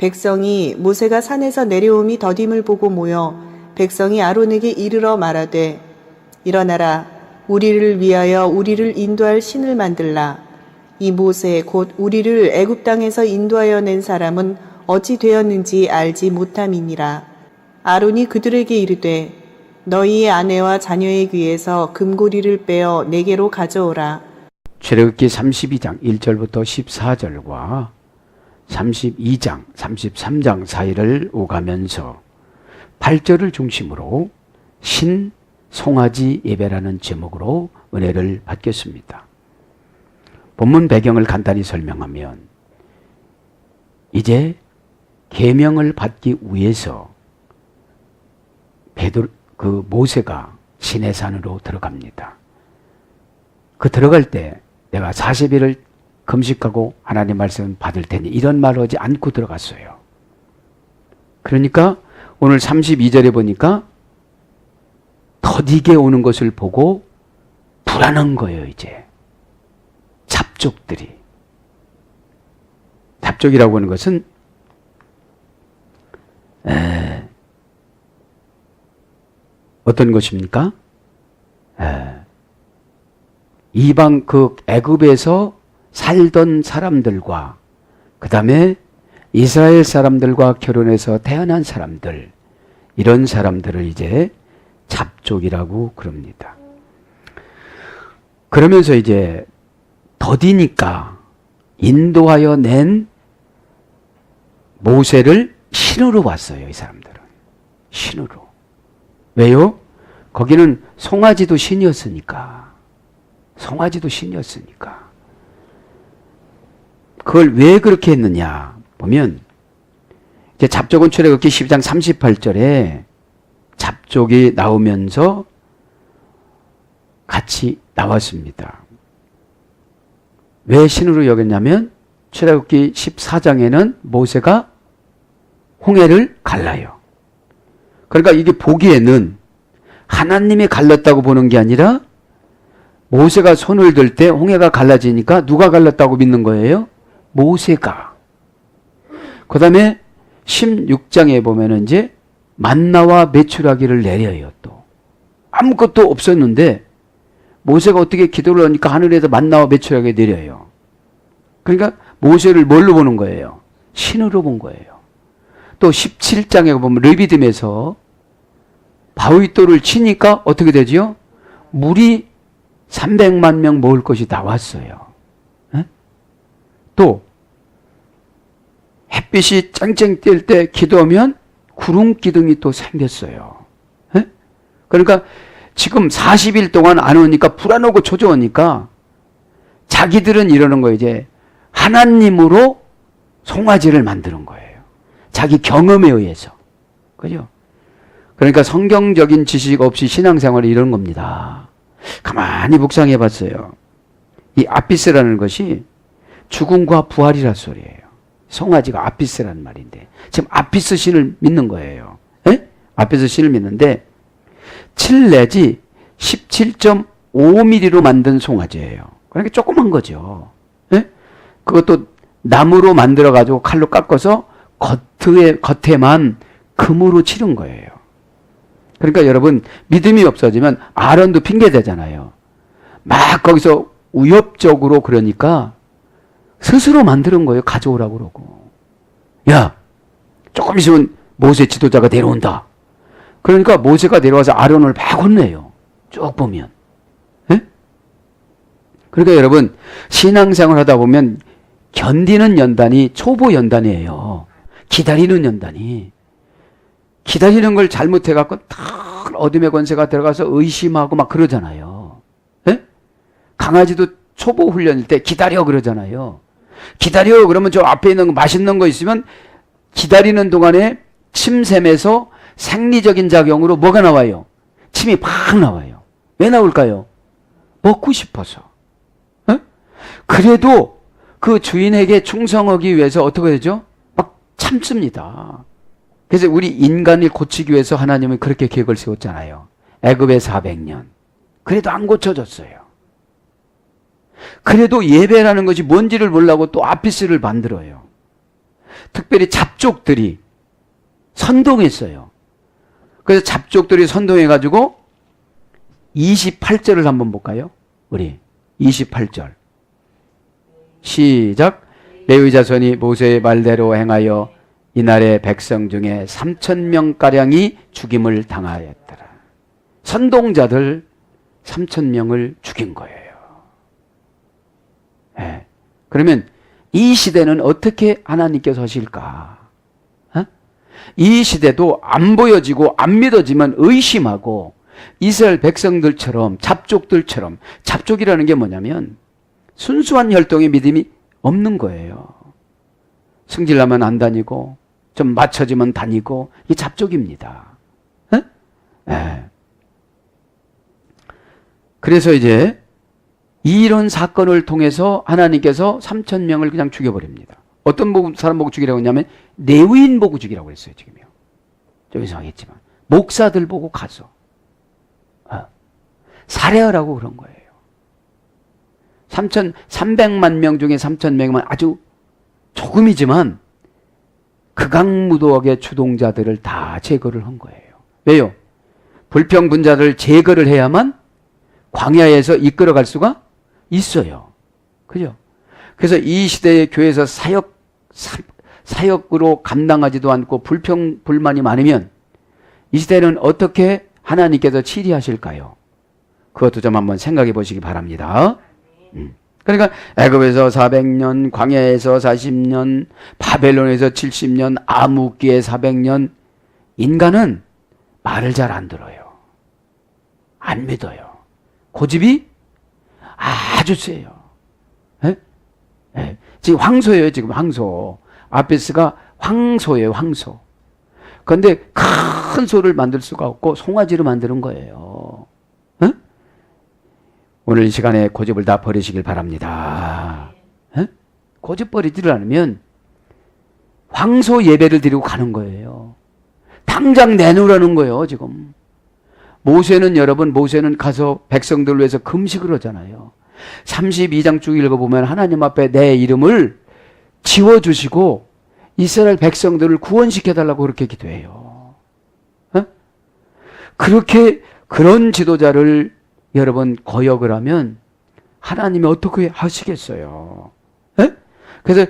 백성이 모세가 산에서 내려옴이 더딤을 보고 모여 백성이 아론에게 이르러 말하되 일어나라 우리를 위하여 우리를 인도할 신을 만들라. 이 모세 곧 우리를 애굽 땅에서 인도하여 낸 사람은 어찌 되었는지 알지 못함이니라. 아론이 그들에게 이르되 너희의 아내와 자녀의 귀에서 금고리를 빼어 내게로 가져오라. 출애굽기 32장 1절부터 14절과 32장 33장 사이를 오가면서 8절을 중심으로 신 송아지 예배라는 제목으로 은혜를 받겠습니다. 본문 배경을 간단히 설명하면 이제 계명을 받기 위해서 모세가 시내산으로 들어갑니다. 그 들어갈 때 내가 40일을 금식하고 하나님 말씀 받을 테니 이런 말 하지 않고 들어갔어요. 그러니까 오늘 32절에 보니까 더디게 오는 것을 보고 불안한 거예요. 이제 잡족들이. 잡족이라고 하는 것은 어떤 것입니까? 이방 그 애굽에서 살던 사람들과 그 다음에 이스라엘 사람들과 결혼해서 태어난 사람들, 이런 사람들을 이제 잡족이라고 그럽니다. 그러면서 이제 더디니까 인도하여 낸 모세를 신으로 왔어요. 이 사람들은 신으로. 왜요? 거기는 송아지도 신이었으니까. 송아지도 신이었으니까. 그걸 왜 그렇게 했느냐 보면 이제 잡족은 출애굽기 12장 38절에 잡족이 나오면서 같이 나왔습니다. 왜 신으로 여겼냐면 출애굽기 14장에는 모세가 홍해를 갈라요. 그러니까 이게 보기에는 하나님이 갈랐다고 보는 게 아니라 모세가 손을 들 때 홍해가 갈라지니까 누가 갈랐다고 믿는 거예요? 모세가. 그 다음에 16장에 보면은 이제 만나와 메추라기를 내려요. 또 아무것도 없었는데 모세가 어떻게 기도를 하니까 하늘에서 만나와 메추라기 내려요. 그러니까 모세를 뭘로 보는 거예요? 신으로 본 거예요. 또 17장에 보면 르비딤에서 바위돌을 치니까 어떻게 되죠? 물이 300만 명 먹을 것이 나왔어요. 에? 또 햇빛이 쨍쨍 뜰 때 기도하면 구름 기둥이 또 생겼어요. 에? 그러니까 지금 40일 동안 안 오니까 불안하고 초조하니까 자기들은 이러는 거예요. 이제 하나님으로 송아지를 만드는 거예요. 자기 경험에 의해서. 그죠? 그러니까 성경적인 지식 없이 신앙생활이 이런 겁니다. 가만히 묵상해 봤어요. 이 아피스라는 것이 죽음과 부활이란 소리예요. 송아지가 아피스라는 말인데 지금 아피스 신을 믿는 거예요. 에? 아피스 신을 믿는데 7 내지 17.5mm로 만든 송아지예요. 그러니까 조그만 거죠. 에? 그것도 나무로 만들어 가지고 칼로 깎아서 겉에만 금으로 칠한 거예요. 그러니까 여러분 믿음이 없어지면 아론도 핑계 대잖아요. 막 거기서 위협적으로 그러니까 스스로 만드는 거예요. 가져오라고 그러고. 야, 조금 있으면 모세 지도자가 내려온다. 그러니까 모세가 내려와서 아론을 막 혼내요. 쭉 보면. 에? 그러니까 여러분 신앙생활 하다 보면 견디는 연단이 초보 연단이에요. 기다리는 연단이. 기다리는 걸 잘못해갖고 탁 어둠의 권세가 들어가서 의심하고 막 그러잖아요. 에? 강아지도 초보 훈련일 때 기다려 그러잖아요. 기다려 그러면 저 앞에 있는 거 맛있는 거 있으면 기다리는 동안에 침샘에서 생리적인 작용으로 뭐가 나와요? 침이 팍 나와요. 왜 나올까요? 먹고 싶어서. 에? 그래도 그 주인에게 충성하기 위해서 어떻게 되죠? 막 참습니다. 그래서 우리 인간을 고치기 위해서 하나님은 그렇게 계획을 세웠잖아요. 애굽의 400년. 그래도 안 고쳐졌어요. 그래도 예배라는 것이 뭔지를 모르고 또 아피스를 만들어요. 특별히 잡족들이 선동했어요. 그래서 잡족들이 선동해가지고 28절을 한번 볼까요? 우리 28절 시작. 레위 자손이 모세의 말대로 행하여 이날의 백성 중에 3,000명가량이 죽임을 당하였더라. 선동자들 3,000명을 죽인 거예요. 네. 그러면 이 시대는 어떻게 하나님께서 하실까? 이 시대도 안 보여지고 안 믿어지면 의심하고 이스라엘 백성들처럼 잡족들처럼, 잡족이라는 게 뭐냐면 순수한 혈통의 믿음이 없는 거예요. 승질나면 안 다니고 좀 맞춰지면 다니고, 이게 잡족입니다. 네. 그래서 이제 이런 사건을 통해서 하나님께서 3,000명을 그냥 죽여버립니다. 어떤 사람 보고 죽이라고 했냐면 레위인 보고 죽이라고 했어요. 지금요. 좀 이상하겠지만 목사들 보고 가서 살해하라고 그런 거예요. 300만 명 중에 3,000명이면 아주 조금이지만 극악무도하게 주동자들을 다 제거를 한 거예요. 왜요? 불평분자를 제거를 해야만 광야에서 이끌어갈 수가 있어요. 그죠? 그래서 이 시대의 교회에서 사역으로 감당하지도 않고 불평불만이 많으면 이 시대는 어떻게 하나님께서 치리하실까요? 그것도 좀 한번 생각해 보시기 바랍니다. 그러니까 애굽에서 400년, 광야에서 40년, 바벨론에서 70년, 암흑기에 400년, 인간은 말을 잘 안 들어요. 안 믿어요. 고집이 아주 세요. 에? 에. 지금 황소예요. 지금 황소. 아베스가 황소예요. 황소. 그런데 큰 소를 만들 수가 없고 송아지로 만드는 거예요. 에? 오늘 이 시간에 고집을 다 버리시길 바랍니다. 에? 고집 버리지를 않으면 황소 예배를 드리고 가는 거예요. 당장 내놓으라는 거예요. 지금 모세는, 여러분, 모세는 가서 백성들을 위해서 금식을 하잖아요. 32장 쭉 읽어보면 하나님 앞에 내 이름을 지워주시고 이스라엘 백성들을 구원시켜달라고 그렇게 기도해요. 어? 그렇게 그런 지도자를 여러분 거역을 하면 하나님이 어떻게 하시겠어요? 에? 그래서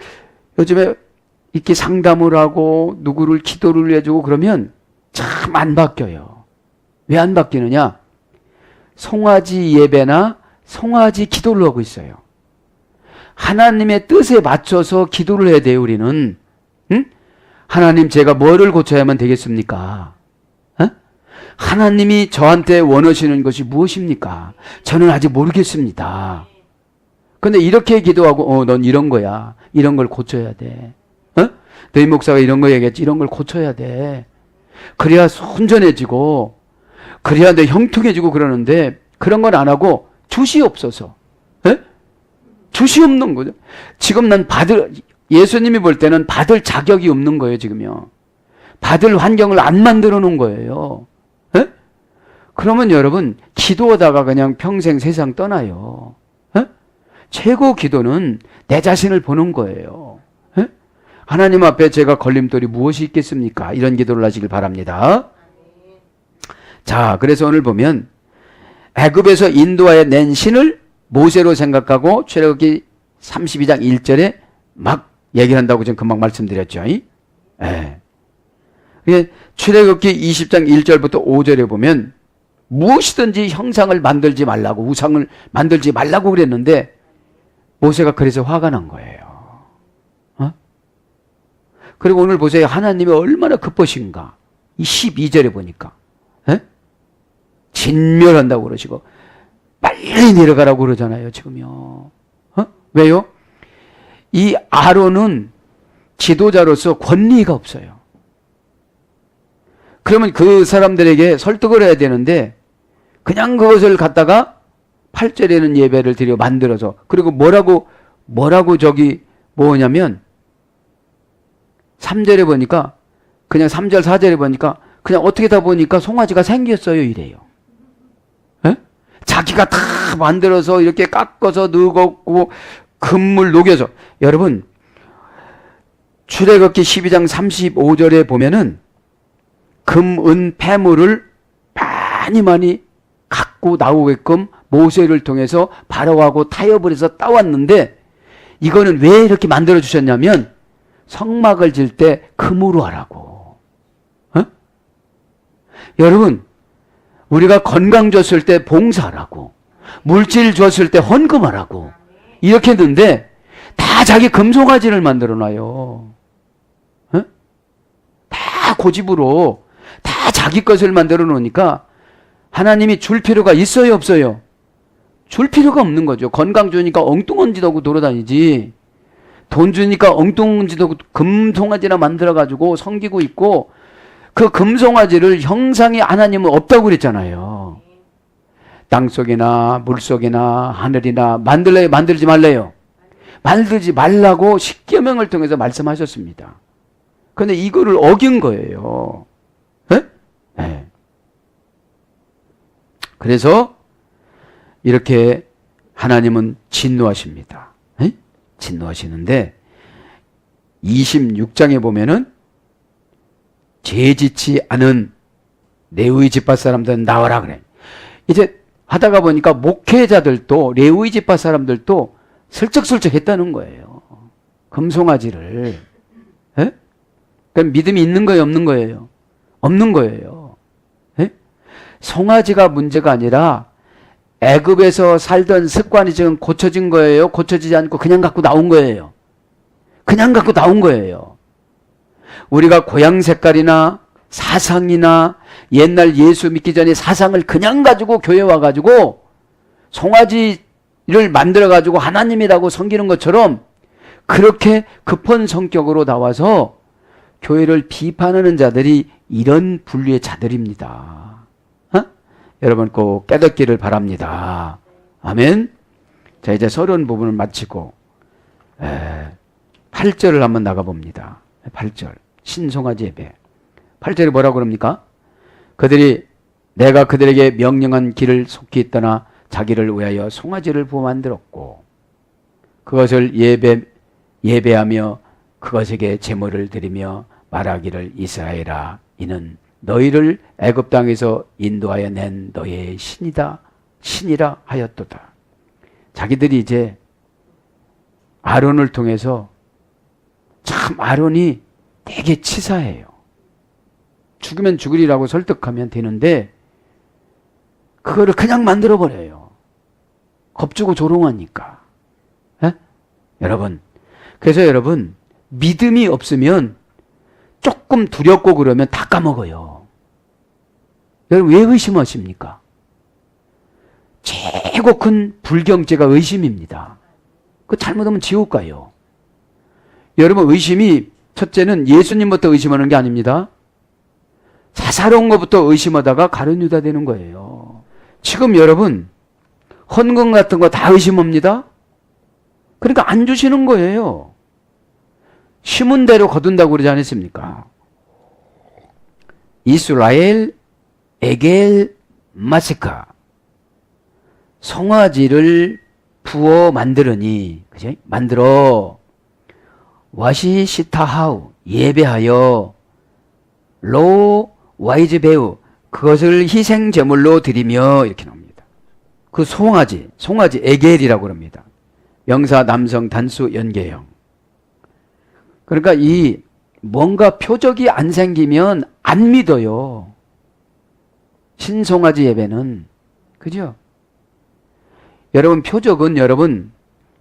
요즘에 이렇게 상담을 하고 누구를 기도를 해주고 그러면 참 안 바뀌어요. 왜 안 바뀌느냐? 송아지 예배나 송아지 기도를 하고 있어요. 하나님의 뜻에 맞춰서 기도를 해야 돼요. 우리는. 응? 하나님, 제가 뭐를 고쳐야만 되겠습니까? 하나님이 저한테 원하시는 것이 무엇입니까? 저는 아직 모르겠습니다. 근데 이렇게 기도하고 넌 이런 거야. 이런 걸 고쳐야 돼. 너희 목사가 이런 거 얘기했지. 이런 걸 고쳐야 돼. 그래야 순전해지고 그래야 내 형통해지고 그러는데 그런 건 안 하고 주 없어서. 주 없는 거죠. 지금 난 예수님이 볼 때는 받을 자격이 없는 거예요. 지금요. 받을 환경을 안 만들어 놓은 거예요. 그러면 여러분 기도하다가 그냥 평생 세상 떠나요. 최고 기도는 내 자신을 보는 거예요. 하나님 앞에 제가 걸림돌이 무엇이 있겠습니까? 이런 기도를 하시길 바랍니다. 자, 그래서 오늘 보면 애굽에서 인도하여 낸 신을 모세로 생각하고 출애굽기 32장 1절에 막 얘기를 한다고 지금 금방 말씀드렸죠. 출애굽기 20장 1절부터 5절에 보면 무엇이든지 형상을 만들지 말라고, 우상을 만들지 말라고 그랬는데 모세가 그래서 화가 난 거예요. 그리고 오늘 보세요. 하나님이 얼마나 급하신가. 이 12절에 보니까 진멸한다고 그러시고 빨리 내려가라고 그러잖아요. 지금요. 왜요? 이 아론은 지도자로서 권리가 없어요. 그러면 그 사람들에게 설득을 해야 되는데 그냥 그것을 갖다가 8절에는 예배를 드려 만들어서, 그리고 뭐라고 저기 뭐냐면 3절에 보니까, 그냥 3절 4절에 보니까 그냥 어떻게 다 보니까 송아지가 생겼어요 이래요. 자기가 다 만들어서 이렇게 깎아서 넣고 금물 녹여서. 여러분, 출애굽기 12장 35절에 보면은 금, 은, 폐물을 많이 갖고 나오게끔 모세를 통해서 바로하고 타협을 해서 따왔는데, 이거는 왜 이렇게 만들어 주셨냐면 성막을 질 때 금으로 하라고. 어? 여러분, 우리가 건강 줬을 때 봉사하라고, 물질 줬을 때 헌금하라고 이렇게 했는데 다 자기 금송아지를 만들어 놔요. 어? 다 고집으로 다 자기 것을 만들어 놓으니까 하나님이 줄 필요가 있어요, 없어요? 줄 필요가 없는 거죠. 건강 주니까 엉뚱한 짓 하고 돌아다니지. 돈 주니까 엉뚱한 짓 하고 금송아지나 만들어가지고 섬기고 있고, 그 금송아지를 형상이 하나님은 없다고 그랬잖아요. 땅속이나 물속이나 하늘이나 만들래요, 만들지 말래요? 만들지 말라고 십계명을 통해서 말씀하셨습니다. 그런데 이거를 어긴 거예요. 네? 네. 그래서 이렇게 하나님은 진노하십니다. 네? 진노하시는데 26장에 보면은 죄짓지 않은 레위 집파 사람들은 나와라 그래. 이제 하다가 보니까 목회자들도 레위 집파 사람들도 슬쩍슬쩍 했다는 거예요. 금송아지를. 예? 그럼 믿음이 있는 거예요, 없는 거예요? 없는 거예요. 예? 송아지가 문제가 아니라 애굽에서 살던 습관이 지금 고쳐진 거예요? 고쳐지지 않고 그냥 갖고 나온 거예요? 그냥 갖고 나온 거예요. 우리가 고향 색깔이나 사상이나 옛날 예수 믿기 전에 사상을 그냥 가지고 교회 와가지고 송아지를 만들어가지고 하나님이라고 섬기는 것처럼 그렇게 급한 성격으로 나와서 교회를 비판하는 자들이 이런 분류의 자들입니다. 어? 여러분 꼭 깨닫기를 바랍니다. 아멘. 자, 이제 서론 부분을 마치고 8절을 한번 나가봅니다. 8절 신송아지 예배. 8절에 뭐라고 그럽니까? 그들이 내가 그들에게 명령한 길을 속히 떠나 자기를 위하여 송아지를 부어 만들었고 그것을 예배하며 그것에게 제물을 드리며 말하기를 이스라엘아 이는 너희를 애굽 땅에서 인도하여 낸 너희의 신이라 하였도다. 자기들이 이제 아론을 통해서 참 아론이 되게 치사해요. 죽으면 죽으리라고 설득하면 되는데 그거를 그냥 만들어버려요. 겁주고 조롱하니까. 에? 여러분, 그래서 여러분 믿음이 없으면 조금 두렵고 그러면 다 까먹어요. 여러분 왜 의심하십니까? 최고 큰 불경죄가 의심입니다. 그 잘못하면 지옥 가요. 여러분 의심이 첫째는 예수님부터 의심하는 게 아닙니다. 사사로운 것부터 의심하다가 가룟 유다 되는 거예요. 지금 여러분 헌금 같은 거 다 의심합니다. 그러니까 안 주시는 거예요. 심은 대로 거둔다고 그러지 않았습니까? 이스라엘 에겔 마시카 송아지를 부어 만들으니 그죠? 만들어 와시시타하우 예배하여 로 와이즈 배우 그것을 희생 제물로 드리며 이렇게 나옵니다. 그 송아지 에겔이라고 합니다. 명사 남성 단수 연계형. 그러니까 이 뭔가 표적이 안 생기면 안 믿어요. 신송아지 예배는. 그죠? 여러분 표적은 여러분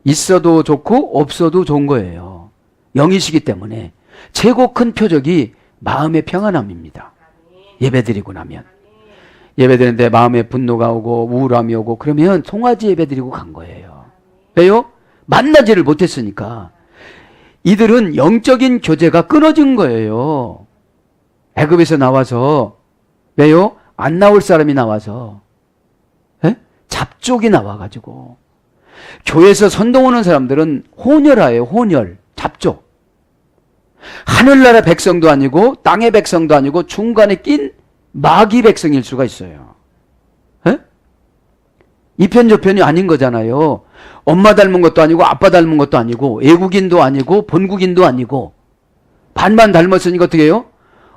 있어도 좋고 없어도 좋은 거예요. 영이시기 때문에 최고 큰 표적이 마음의 평안함입니다. 예배드리고 나면. 예배드리는데 마음에 분노가 오고 우울함이 오고 그러면 송아지 예배드리고 간 거예요. 왜요? 만나지를 못했으니까. 이들은 영적인 교제가 끊어진 거예요. 애굽에서 나와서. 왜요? 안 나올 사람이 나와서. 에? 잡족이 나와가지고. 교회에서 선동 오는 사람들은 혼혈아예요. 혼혈. 잡족. 하늘나라 백성도 아니고 땅의 백성도 아니고 중간에 낀 마귀 백성일 수가 있어요. 에? 이편저편이 아닌 거잖아요. 엄마 닮은 것도 아니고 아빠 닮은 것도 아니고 외국인도 아니고 본국인도 아니고 반반 닮았으니까 어떻게 해요?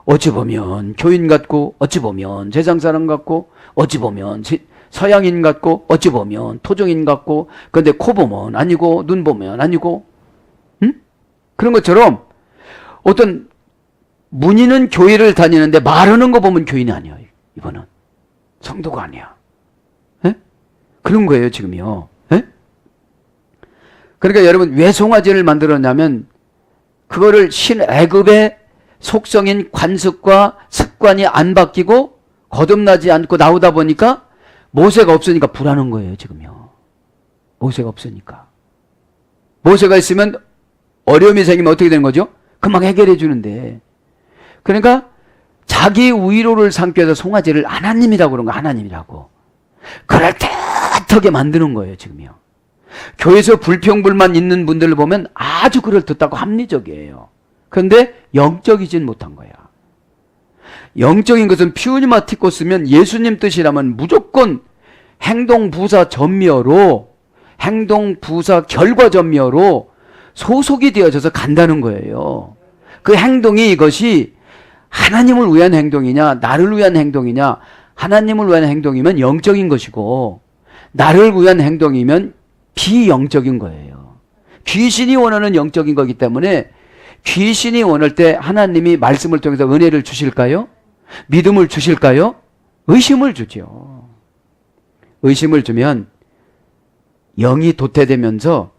어찌 보면 교인 같고, 어찌 보면 세상 사람 같고, 어찌 보면 서양인 같고, 어찌 보면 토종인 같고, 근데 코 보면 아니고, 눈 보면 아니고, 응? 그런 것처럼 어떤 문의는 교회를 다니는데 말하는 거 보면 교인이 아니에요. 이번은 성도가 아니야. 에? 그런 거예요 지금요. 에? 그러니까 여러분 왜 송아지를 만들었냐면 그거를 신애굽의 속성인 관습과 습관이 안 바뀌고 거듭나지 않고 나오다 보니까 모세가 없으니까 불안한 거예요 지금요. 모세가 없으니까. 모세가 있으면 어려움이 생기면 어떻게 되는 거죠? 금방 해결해 주는데. 그러니까 자기 위로를 삼기 위해서 송아지를 하나님이라고 그런 거 하나님이라고. 그럴듯하게 만드는 거예요 지금요. 교회에서 불평불만 있는 분들을 보면 아주 그럴듯하고 합리적이에요. 그런데 영적이진 못한 거야. 영적인 것은 퓨니마티코스면 예수님 뜻이라면 무조건 행동부사 전멸로, 행동부사 결과전멸로 소속이 되어져서 간다는 거예요. 그 행동이 이것이 하나님을 위한 행동이냐 나를 위한 행동이냐. 하나님을 위한 행동이면 영적인 것이고 나를 위한 행동이면 비영적인 거예요. 귀신이 원하는 영적인 거기 때문에 귀신이 원할 때 하나님이 말씀을 통해서 은혜를 주실까요? 믿음을 주실까요? 의심을 주죠. 의심을 주면 영이 도태되면서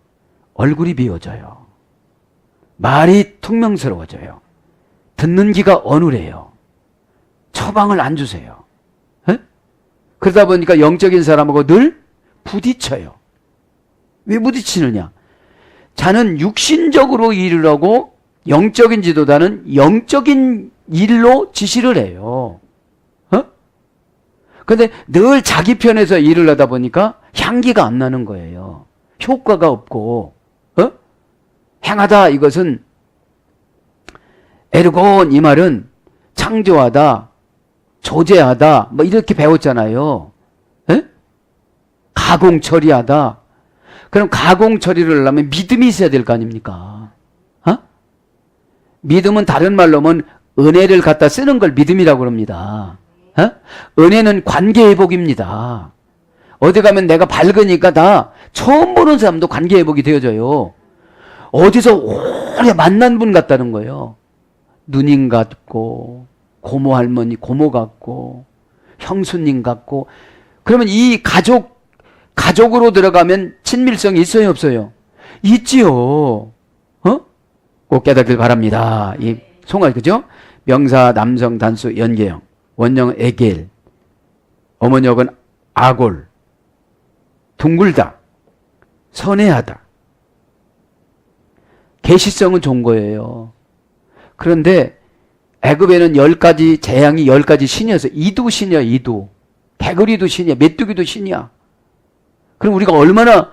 얼굴이 비워져요. 말이 퉁명스러워져요. 듣는 귀가 어눌해요. 처방을 안 주세요. 에? 그러다 보니까 영적인 사람하고 늘 부딪혀요. 왜 부딪히느냐? 자는 육신적으로 일을 하고 영적인 지도자는 영적인 일로 지시를 해요. 근데 늘 자기 편에서 일을 하다 보니까 향기가 안 나는 거예요. 효과가 없고, 행하다 이것은 에르곤 이 말은 창조하다, 조제하다 뭐 이렇게 배웠잖아요. 에? 가공 처리하다. 그럼 가공 처리를 하려면 믿음이 있어야 될 거 아닙니까? 믿음은 다른 말로 하면 은혜를 갖다 쓰는 걸 믿음이라고 그럽니다. 은혜는 관계회복입니다. 어디 가면 내가 밝으니까 다 처음 보는 사람도 관계회복이 되어져요. 어디서 오래 만난 분 같다는 거예요. 누님 같고 고모 할머니 고모 같고 형수님 같고. 그러면 이 가족으로 들어가면 친밀성이 있어요 없어요? 있지요. 꼭 깨닫길 바랍니다. 이 송아지 그죠? 명사 남성 단수 연계형, 원형은 에겔, 어머니역은 아골, 둥글다, 선해하다. 계시성은 좋은 거예요. 그런데 애굽에는 10가지 재앙이 10가지 신이어서 이도 신이야. 이도 개구리도 신이야. 메뚜기도 신이야. 그럼 우리가 얼마나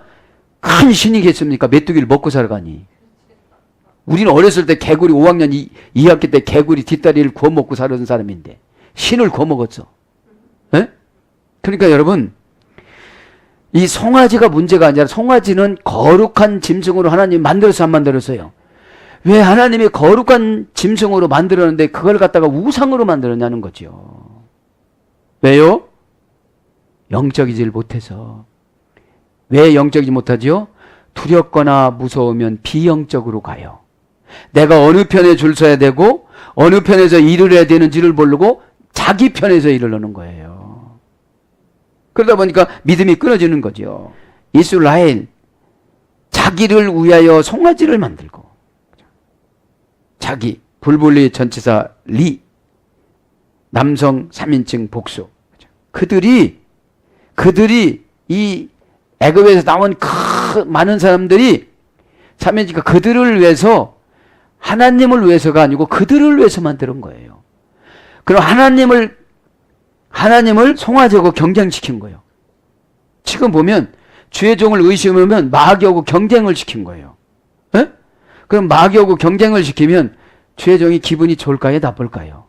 큰 신이겠습니까? 메뚜기를 먹고 살아가니. 우리는 어렸을 때 개구리 5학년 2학기 때 개구리 뒷다리를 구워 먹고 살았던 사람인데 신을 구워 먹었어. 에? 그러니까 여러분 이 송아지가 문제가 아니라 송아지는 거룩한 짐승으로 하나님이 만들어서 안 만들었어요. 왜 하나님이 거룩한 짐승으로 만들었는데 그걸 갖다가 우상으로 만들었냐는 거죠. 왜요? 영적이질 못해서. 왜 영적이지 못하지요? 두렵거나 무서우면 비영적으로 가요. 내가 어느 편에 줄 서야 되고 어느 편에서 일을 해야 되는지를 모르고 자기 편에서 일을 하는 거예요. 그러다 보니까 믿음이 끊어지는 거죠. 이스라엘 자기를 위하여 송아지를 만들고 자기 불불리 전치사 리 남성 3인칭 복수 그들이 이 애굽에서 나온 많은 사람들이 3인칭 그들을 위해서 하나님을 위해서가 아니고 그들을 위해서 만드는 거예요. 그럼 하나님을 송아지하고 경쟁시킨 거예요. 지금 보면 주의 종을 의심하면 마귀하고 경쟁을 시킨 거예요. 에? 그럼 마귀하고 경쟁을 시키면 주의 종이 기분이 좋을까요? 나쁠까요?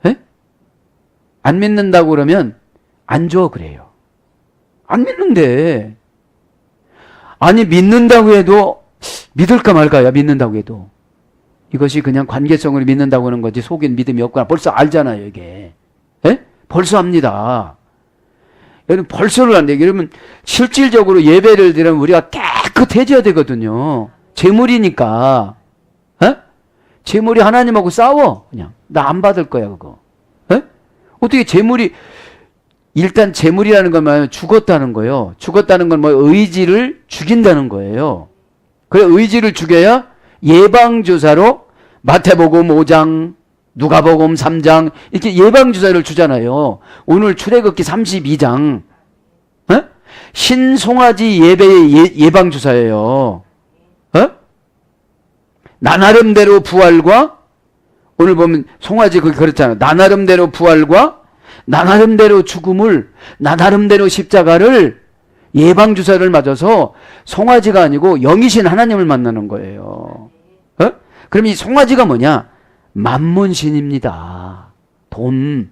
에? 안 믿는다고 그러면 안 줘 그래요. 안 믿는데. 아니 믿는다고 해도 믿을까 말까요? 믿는다고 해도. 이것이 그냥 관계성으로 믿는다고 하는 거지 속인 믿음이 없구나. 벌써 알잖아요, 이게. 예? 벌써 압니다. 여러분, 벌써를 안 돼. 여러분, 실질적으로 예배를 드리면 우리가 깨끗해져야 되거든요. 재물이니까. 예? 재물이 하나님하고 싸워. 그냥. 나 안 받을 거야, 그거. 예? 어떻게 재물이, 일단 재물이라는 건 죽었다는 거예요. 죽었다는 건 뭐 의지를 죽인다는 거예요. 그래, 의지를 죽여야 예방주사로 마태복음 5장, 누가복음 3장 이렇게 예방주사를 주잖아요. 오늘 출애굽기 32장 어? 신송아지 예배의 예방주사예요. 어? 나 나름대로 부활과 오늘 보면 송아지 그게 그렇잖아요. 나 나름대로 부활과 나 나름대로 죽음을 나 나름대로 십자가를 예방주사를 맞아서 송아지가 아니고 영이신 하나님을 만나는 거예요. 어? 그럼 이 송아지가 뭐냐? 만몬신입니다. 돈.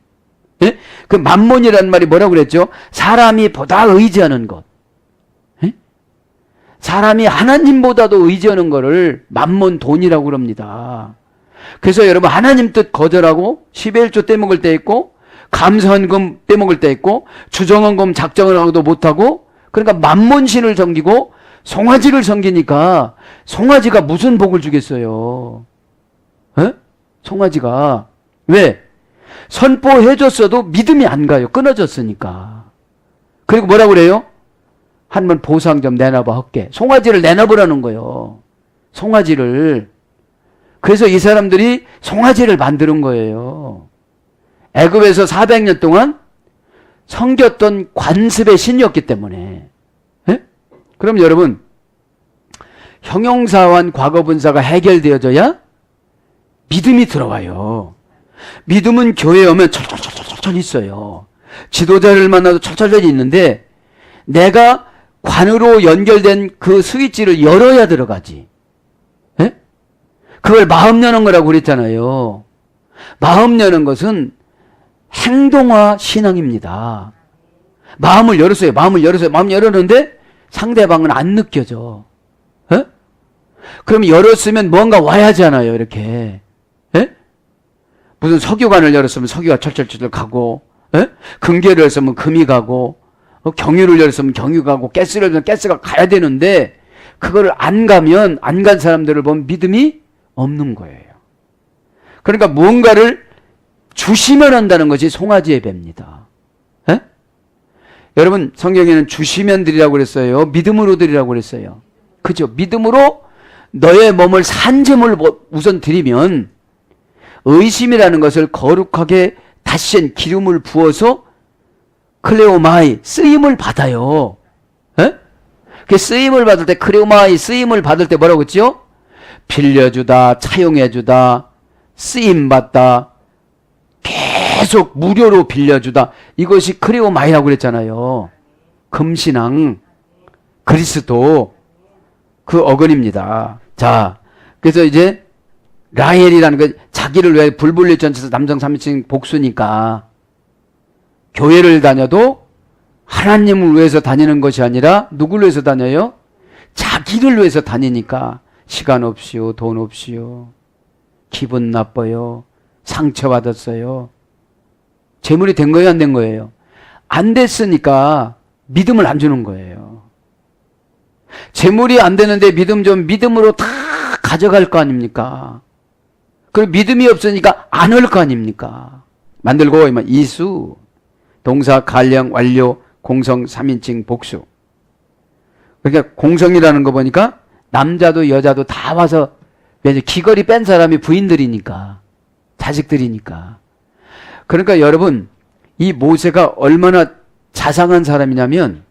예? 그 만몬이라는 말이 뭐라고 그랬죠? 사람이 보다 의지하는 것. 예? 사람이 하나님보다도 의지하는 거를 만몬 돈이라고 그럽니다. 그래서 여러분 하나님 뜻 거절하고 11조 떼먹을 때 있고 감사헌금 떼먹을 때 있고 주정헌금 작정을 하고도 못하고 그러니까 만몬신을 섬기고 송아지를 섬기니까 송아지가 무슨 복을 주겠어요? 예? 송아지가 왜? 선포해줬어도 믿음이 안 가요. 끊어졌으니까. 그리고 뭐라고 그래요? 한번 보상 좀 내놔봐 할게. 송아지를 내놔보라는 거예요. 송아지를. 그래서 이 사람들이 송아지를 만드는 거예요. 애굽에서 400년 동안 섬겼던 관습의 신이었기 때문에. 예? 그럼 여러분 형용사와 과거분사가 해결되어져야 믿음이 들어와요. 믿음은 교회에 오면 철철철철 있어요. 지도자를 만나도 철철철 있는데 내가 관으로 연결된 그 스위치를 열어야 들어가지. 예? 그걸 마음 여는 거라고 그랬잖아요. 마음 여는 것은 행동화 신앙입니다. 마음을 열었어요. 마음을 열었는데 상대방은 안 느껴져. 예? 그럼 열었으면 뭔가 와야 하잖아요. 이렇게. 예? 무슨 석유관을 열었으면 석유가 철철철 가고, 예? 금괴를 열었으면 금이 가고, 경유를 열었으면 경유 가고, 가스를 열었으면 가스가 가야 되는데, 그거를 안 가면, 안 간 사람들을 보면 믿음이 없는 거예요. 그러니까 무언가를 주시면 한다는 것이 송아지 예배입니다. 예? 여러분, 성경에는 주시면 드리라고 그랬어요. 믿음으로 드리라고 그랬어요. 그죠? 믿음으로 너의 몸을 산재물 우선 드리면 의심이라는 것을 거룩하게 다시 기름을 부어서 클레오마이 쓰임을 받아요. 예? 그 쓰임을 받을 때 클레오마이 쓰임을 받을 때 뭐라고 했죠? 빌려주다, 차용해주다, 쓰임받다, 계속 무료로 빌려주다. 이것이 클레오마이라고 그랬잖아요. 금신앙, 그리스도 그 어근입니다. 자, 그래서 이제 라헬이라는 거 자기를 왜 불불릴 전체에서 남성 3인칭 복수니까 교회를 다녀도 하나님을 위해서 다니는 것이 아니라 누구를 위해서 다녀요? 자기를 위해서 다니니까 시간 없이요, 돈 없이요, 기분 나빠요, 상처받았어요. 재물이 된 거예요, 안 된 거예요? 안 됐으니까 믿음을 안 주는 거예요. 재물이 안 되는데 믿음으로 다 가져갈 거 아닙니까? 그리고 믿음이 없으니까 안 올 거 아닙니까? 만들고 이수, 동사, 갈량, 완료, 공성, 3인칭, 복수. 그러니까 공성이라는 거 보니까 남자도 여자도 다 와서 귀걸이 뺀 사람이 부인들이니까, 자식들이니까. 그러니까 여러분, 이 모세가 얼마나 자상한 사람이냐면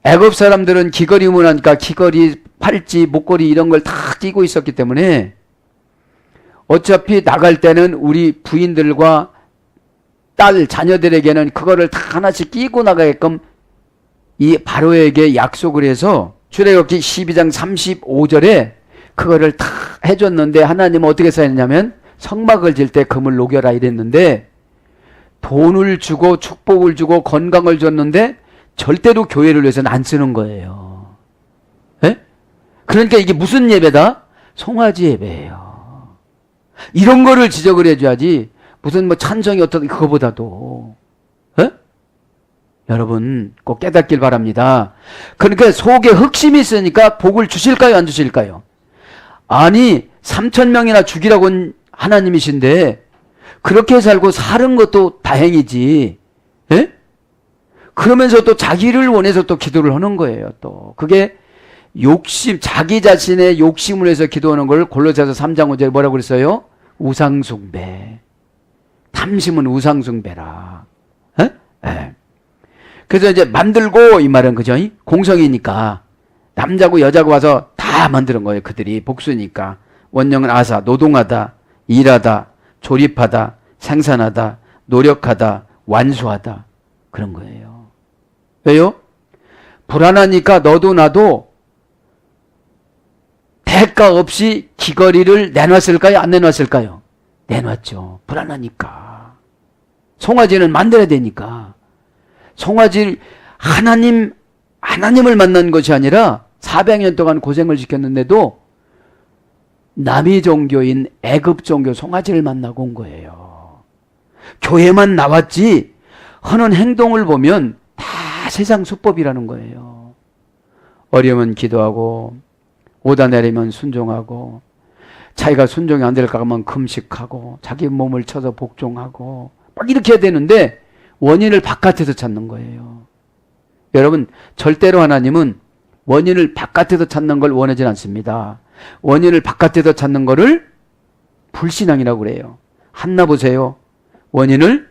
애굽 사람들은 귀걸이 문화니까 귀걸이, 팔찌, 목걸이 이런 걸 다 끼고 있었기 때문에 어차피 나갈 때는 우리 부인들과 딸, 자녀들에게는 그거를 다 하나씩 끼고 나가게끔 이 바로에게 약속을 해서 출애굽기 12장 35절에 그거를 다 해줬는데 하나님은 어떻게 say했냐면 성막을 질 때 금을 녹여라 이랬는데 돈을 주고 축복을 주고 건강을 줬는데 절대로 교회를 위해서는 안 쓰는 거예요. 예? 그러니까 이게 무슨 예배다? 송아지 예배예요. 이런 거를 지적을 해줘야지 무슨 뭐 찬송이 어떻게 그거보다도. 에? 여러분 꼭 깨닫길 바랍니다. 그러니까 속에 흑심이 있으니까 복을 주실까요 안 주실까요? 아니 3,000명이나 죽이라고 하나님이신데 그렇게 살고 사는 것도 다행이지. 에? 그러면서 또 자기를 원해서 또 기도를 하는 거예요. 또 그게 욕심, 자기 자신의 욕심을 해서 기도하는 걸 골로새서 3장 5절에 뭐라고 그랬어요? 우상숭배. 탐심은 우상숭배라. 에? 에. 그래서 이제 만들고 이 말은 그죠? 공성이니까 남자고 여자고 와서 다 만드는 거예요. 그들이 복수니까. 원령은 아사, 노동하다, 일하다, 조립하다, 생산하다, 노력하다, 완수하다. 그런 거예요. 왜요? 불안하니까 너도 나도 대가 없이 귀걸이를 내놨을까요? 안 내놨을까요? 내놨죠. 불안하니까. 송아지는 만들어야 되니까. 송아지 하나님을 만난 것이 아니라 400년 동안 고생을 시켰는데도 남이 종교인 애굽 종교 송아지를 만나고 온 거예요. 교회만 나왔지 하는 행동을 보면 다 세상 수법이라는 거예요. 어려우면 기도하고 오다 내리면 순종하고 자기가 순종이 안 될까 하면 금식하고 자기 몸을 쳐서 복종하고 막 이렇게 해야 되는데 원인을 바깥에서 찾는 거예요. 여러분 절대로 하나님은 원인을 바깥에서 찾는 걸 원하지 않습니다. 원인을 바깥에서 찾는 거를 불신앙이라고 그래요. 한나 보세요. 원인을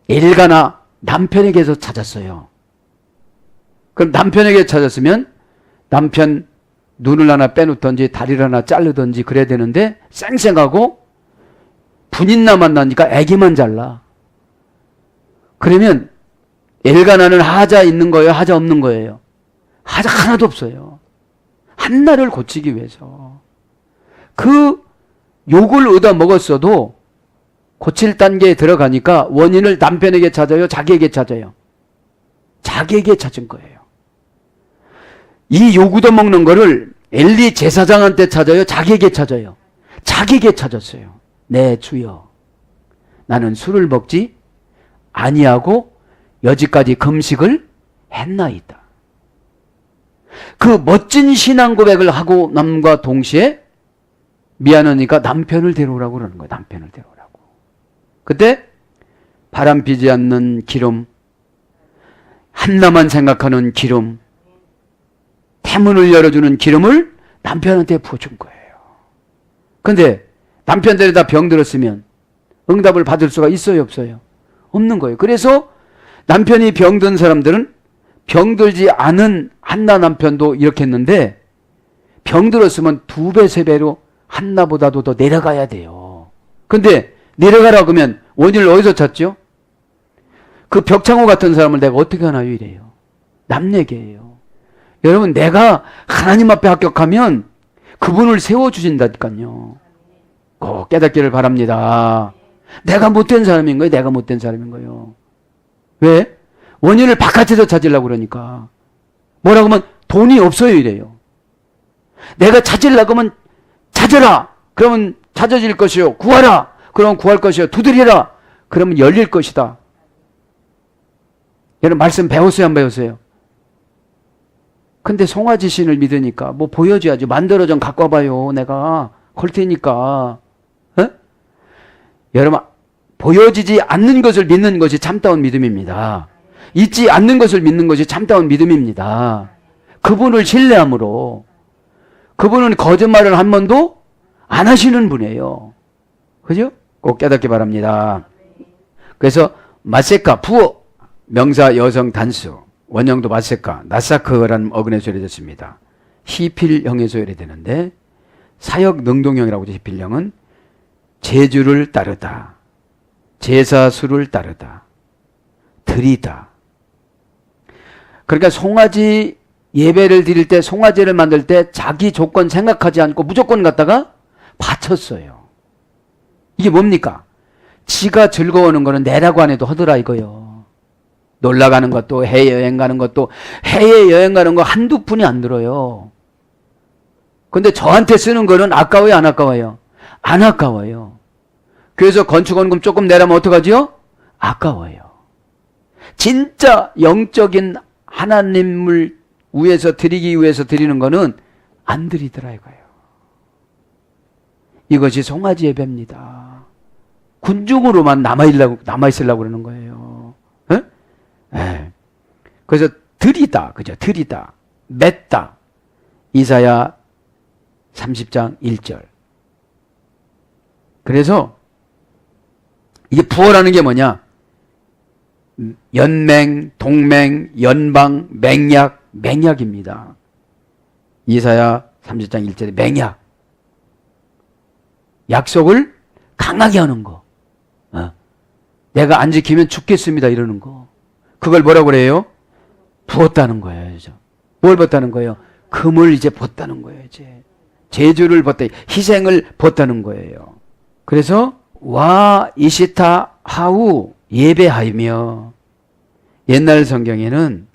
엘가나 남편에게서 찾았어요. 그럼 남편에게 찾았으면 남편 눈을 하나 빼놓던지 다리를 하나 자르던지 그래야 되는데 쌩쌩하고 분인나 만나니까 애기만 잘라. 그러면 엘가나는 하자 있는 거예요? 하자 없는 거예요? 하자 하나도 없어요. 한나를 고치기 위해서. 그 욕을 얻어 먹었어도 고칠 단계에 들어가니까 원인을 남편에게 찾아요? 자기에게 찾아요? 자기에게 찾은 거예요. 이 욕 얻어 먹는 거를 엘리 제사장한테 찾아요? 자기에게 찾아요? 자기에게 찾았어요. 네 주여 나는 술을 먹지 아니하고 여지까지 금식을 했나이다. 그 멋진 신앙 고백을 하고 남과 동시에 미안하니까 남편을 데려오라고 그러는 거예요. 남편을 데려오라고. 그때 바람 피지 않는 기름, 한나만 생각하는 기름, 태문을 열어주는 기름을 남편한테 부어준 거예요. 근데 남편 데려다 병들었으면 응답을 받을 수가 있어요 없어요? 없는 거예요. 그래서 남편이 병든 사람들은 병들지 않은 한나 남편도 이렇게 했는데 병들었으면 2배, 3배로 한나보다도 더 내려가야 돼요. 근데 내려가라고 하면 원인을 어디서 찾죠? 그 벽창호 같은 사람을 내가 어떻게 하나요? 이래요. 남 얘기예요. 여러분 내가 하나님 앞에 합격하면 그분을 세워주신다니까요. 꼭 깨닫기를 바랍니다. 내가 못된 사람인 거예요. 내가 못된 사람인 거예요. 왜? 원인을 바깥에서 찾으려고 그러니까. 뭐라고 하면 돈이 없어요 이래요. 내가 찾으려고 하면 찾아라. 그러면 찾아질 것이요. 구하라. 그러면 구할 것이요. 두드리라. 그러면 열릴 것이다. 여러분 말씀 배웠어요 안 배웠어요? 근데 송아지 신을 믿으니까 뭐 보여줘야지. 만들어 좀 갖고 와봐요. 내가 걸 테니까. 에? 여러분 보여지지 않는 것을 믿는 것이 참다운 믿음입니다. 있지 않는 것을 믿는 것이 참다운 믿음입니다. 그분을 신뢰함으로. 그분은 거짓말을 한 번도 안 하시는 분이에요. 그죠? 꼭 깨닫기 바랍니다. 그래서 마세카, 부어, 명사 여성 단수, 원형도 마세카, 나사크라는 어근에서 소리됐습니다. 히필형에서 소리되는데 사역 능동형이라고 하죠. 히필형은 제주를 따르다, 제사수를 따르다, 드리다. 그러니까 송아지 예배를 드릴 때, 송아지를 만들 때 자기 조건 생각하지 않고 무조건 갖다가 바쳤어요. 이게 뭡니까? 지가 즐거워하는 거는 내라고 안 해도 하더라 이거요. 놀러 가는 것도, 해외여행 가는 것도, 해외여행 가는 거 한두 푼이 안 들어요. 근데 저한테 쓰는 거는 아까워요, 안 아까워요? 안 아까워요. 그래서 건축원금 조금 내라면 어떡하지요? 아까워요. 진짜 영적인 하나님을 위해서 드리기 위해서 드리는 거는 안 드리더라 이거예요. 이것이 송아지 예배입니다. 군중으로만 남아있으려고 그러는 거예요. 에? 에. 그래서 드리다, 그죠? 드리다, 맺다. 이사야 30장 1절. 그래서 이게 부어라는 게 뭐냐? 연맹, 동맹, 연방, 맹약, 맹약입니다. 이사야 30장 1절에 맹약. 약속을 강하게 하는 거. 내가 안 지키면 죽겠습니다 이러는 거. 그걸 뭐라고 그래요? 부었다는 거예요. 그죠? 뭘 부었다는 거예요? 금을 이제 부었다는 거예요. 이제 제주를 부었다, 희생을 부었다는 거예요. 그래서 와 이시타 하우 예배하며, 옛날 성경에는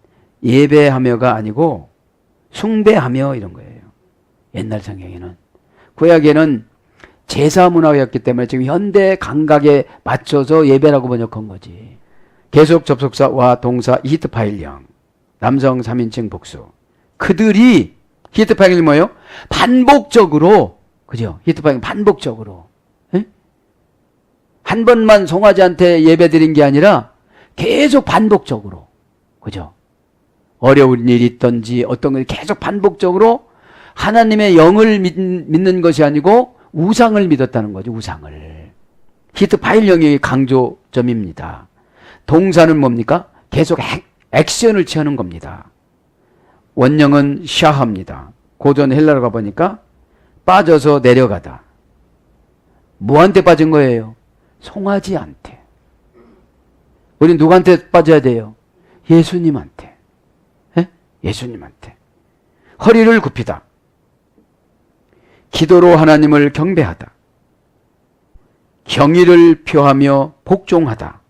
예배하며가 아니고 숭배하며 이런 거예요. 옛날 성경에는. 구약에는 제사 문화였기 때문에 지금 현대 감각에 맞춰서 예배라고 번역한 거지. 계속 접속사와 동사 히트파일령, 남성 3인칭 복수. 그들이 히트파일령이 뭐예요? 반복적으로, 그죠? 히트파일령 반복적으로. 에? 한 번만 송아지한테 예배 드린 게 아니라 계속 반복적으로, 그죠? 어려운 일이 있던지 어떤 걸 계속 반복적으로 하나님의 영을 믿는 것이 아니고 우상을 믿었다는 거죠. 우상을. 히트파일령의 강조점입니다. 동사는 뭡니까? 계속 액션을 취하는 겁니다. 원형은 샤합니다. 고전 헬라로 가보니까 빠져서 내려가다. 뭐한테 빠진 거예요? 송아지한테. 우린 누구한테 빠져야 돼요? 예수님한테. 에? 예수님한테. 허리를 굽히다. 기도로 하나님을 경배하다. 경의를 표하며 복종하다.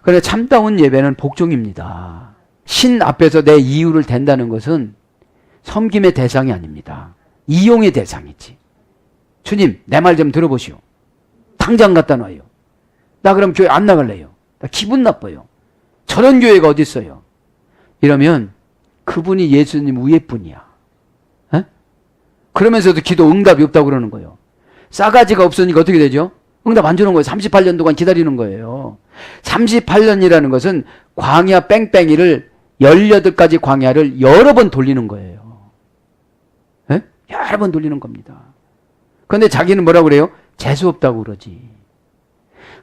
그런데 참다운 예배는 복종입니다. 신 앞에서 내 이유를 댄다는 것은 섬김의 대상이 아닙니다. 이용의 대상이지. 주님, 내 말 좀 들어보시오. 당장 갖다 놔요. 나 그럼 교회 안 나갈래요. 나 기분 나빠요. 저런 교회가 어디 있어요? 이러면 그분이 예수님 위에뿐이야. 에? 그러면서도 기도 응답이 없다고 그러는 거예요. 싸가지가 없으니까 어떻게 되죠? 응답 안 주는 거예요. 38년 동안 기다리는 거예요. 38년이라는 것은 광야 뺑뺑이를 18가지 광야를 여러 번 돌리는 거예요. 에? 여러 번 돌리는 겁니다. 그런데 자기는 뭐라고 그래요? 재수 없다고 그러지.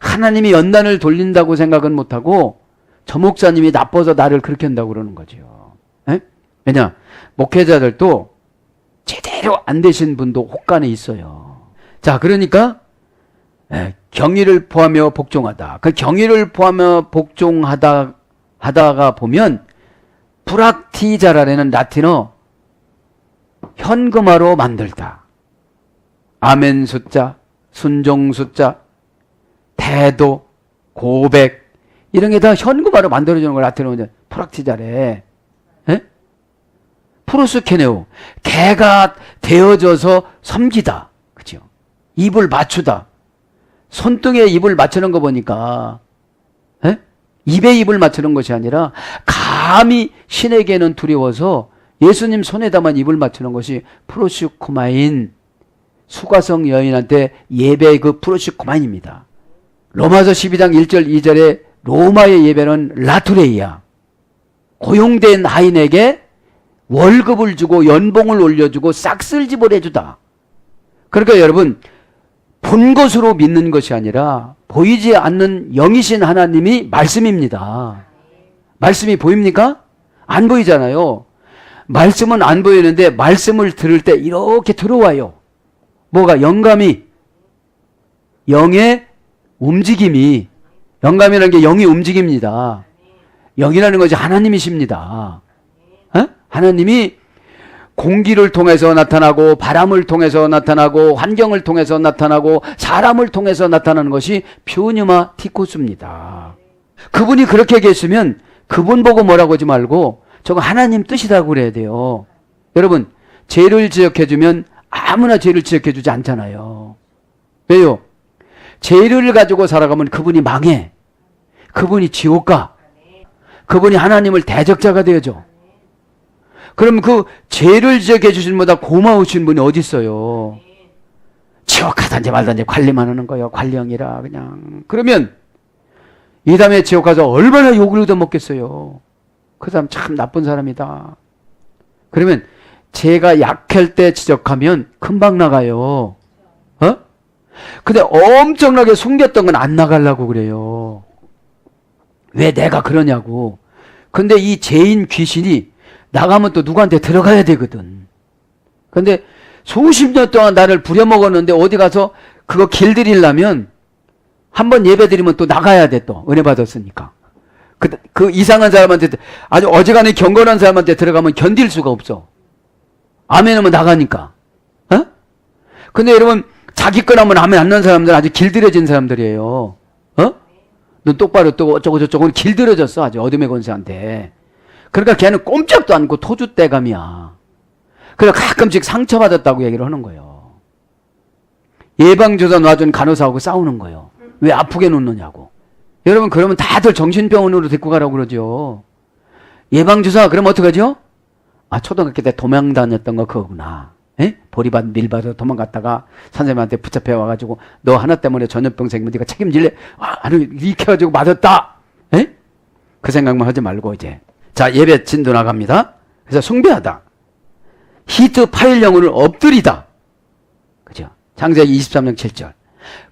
하나님이 연단을 돌린다고 생각은 못하고 저 목사님이 나빠서 나를 그렇게 한다고 그러는 거죠. 에? 왜냐? 목회자들도 제대로 안 되신 분도 혹간에 있어요. 자, 그러니까 경의를 포하며 복종하다. 그 경의를 포하며 복종하다가 보면 브락티자라는 라틴어 현금화로 만들다. 아멘 숫자, 순종 숫자, 태도, 고백 이런 게 다 현금화로 만들어주는 걸 라틴어는 프락티자래. 프로스케네오, 개가 되어져서 섬기다. 그죠? 입을 맞추다. 손등에 입을 맞추는 거 보니까 입에 입을 맞추는 것이 아니라 감히 신에게는 두려워서 예수님 손에다만 입을 맞추는 것이 프로시코마인, 수가성 여인한테 예배의 그 프로시코마인입니다. 로마서 12장 1절 2절에 로마의 예배는 라투레이야. 고용된 하인에게 월급을 주고 연봉을 올려주고 싹쓸집을 해주다. 그러니까 여러분, 본 것으로 믿는 것이 아니라 보이지 않는 영이신 하나님이 말씀입니다. 말씀이 보입니까? 안 보이잖아요. 말씀은 안 보이는데 말씀을 들을 때 이렇게 들어와요. 뭐가? 영감이, 영의 움직임이, 영감이라는 게 영이 움직입니다. 영이라는 것이 하나님이십니다. 하나님이 공기를 통해서 나타나고 바람을 통해서 나타나고 환경을 통해서 나타나고 사람을 통해서 나타나는 것이 퓨뉴마 티코스입니다. 그분이 그렇게 계시면 그분 보고 뭐라고 하지 말고 저거 하나님 뜻이라고 그래야 돼요. 여러분, 죄를 지적해주면 아무나 죄를 지적해주지 않잖아요. 왜요? 죄를 가지고 살아가면 그분이 망해. 그분이 지옥 가. 그분이 하나님을 대적자가 되어져. 그럼 그 죄를 지적해 주신 분보다 고마우신 분이 어디 있어요? 지옥 가든지 말든지 관리만 하는 거예요. 관리형이라 그냥. 그러면 이 다음에 지옥 가서 얼마나 욕을 얻어먹겠어요. 그 사람 참 나쁜 사람이다. 그러면 죄가 약할 때 지적하면 금방 나가요. 어? 근데 엄청나게 숨겼던 건 안 나가려고 그래요. 왜 내가 그러냐고. 근데 이 죄인 귀신이 나가면 또 누구한테 들어가야 되거든. 근데 수십 년 동안 나를 부려먹었는데 어디 가서 그거 길들이려면 한번 예배 드리면 또 나가야 돼. 또 은혜 받았으니까. 그 이상한 사람한테, 아주 어지간히 경건한 사람한테 들어가면 견딜 수가 없어. 아멘 하면 나가니까. 어? 근데 여러분, 자기 거라면 아멘 안 나는 사람들은 아주 길들여진 사람들이에요. 어? 눈 똑바로 뜨고 어쩌고 저쩌고 길들여졌어. 아주 어둠의 권세한테. 그러니까 걔는 꼼짝도 않고 토주대감이야. 그래서 가끔씩 상처받았다고 얘기를 하는 거예요. 예방주사 놔준 간호사하고 싸우는 거예요. 왜 아프게 놓느냐고. 여러분, 그러면 다들 정신병원으로 데리고 가라고 그러죠. 예방주사, 그럼 어떡하죠? 아, 초등학교 때 도망 다녔던 거 그거구나. 에? 보리밭 밀밭으로 도망갔다가 선생님한테 붙잡혀 와가지고 너 하나 때문에 전염병 생기면 네가 책임질래? 아니, 이렇게 해가지고 맞았다. 에? 그 생각만 하지 말고 이제. 자, 예배 진도 나갑니다. 그래서 숭배하다. 히트 파일령을 엎드리다. 그죠? 창세기 23장 7절.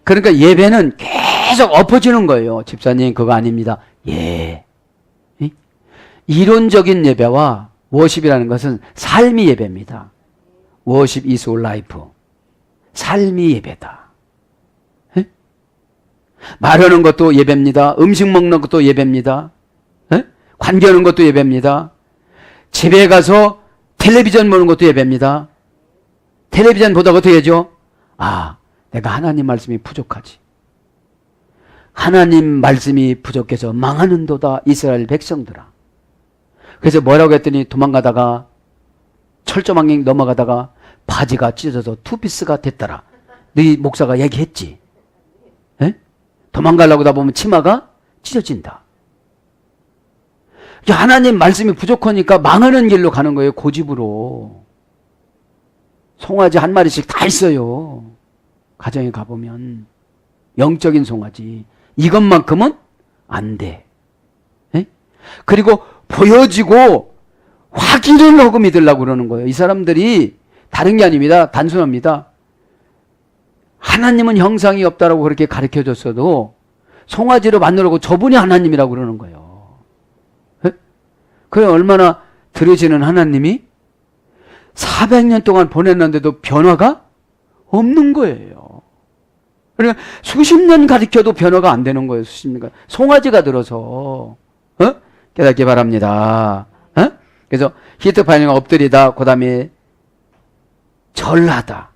그러니까 예배는 계속 엎어지는 거예요. 집사님, 그거 아닙니다. 예. 이론적인 예배와 워십이라는 것은 삶이 예배입니다. 워십 is life. 삶이 예배다. 에? 말하는 것도 예배입니다. 음식 먹는 것도 예배입니다. 에? 관계하는 것도 예배입니다. 집에 가서 텔레비전 보는 것도 예배입니다. 텔레비전 보다가 어떻게 하죠? 아, 내가 하나님 말씀이 부족하지. 하나님 말씀이 부족해서 망하는도다 이스라엘 백성들아. 그래서 뭐라고 했더니 도망가다가 철조망이 넘어가다가 바지가 찢어져서 투피스가 됐더라. 네 목사가 얘기했지. 에? 도망가려고 하다 보면 치마가 찢어진다. 하나님 말씀이 부족하니까 망하는 길로 가는 거예요. 고집으로. 송아지 한 마리씩 다 있어요. 가정에 가보면. 영적인 송아지. 이것만큼은 안 돼. 에? 그리고 보여지고 확인을 하고 믿으려고 그러는 거예요. 이 사람들이 다른 게 아닙니다. 단순합니다. 하나님은 형상이 없다라고 그렇게 가르쳐줬어도 송아지로 만들고 저분이 하나님이라고 그러는 거예요. 그래 얼마나 들으시는 하나님이 400년 동안 보냈는데도 변화가 없는 거예요. 그러니까 수십 년 가르쳐도 변화가 안 되는 거예요. 수십 년. 송아지가 들어서 깨닫기 바랍니다. 그래서 히트 파일링 엎드리다, 그 다음에 절하다.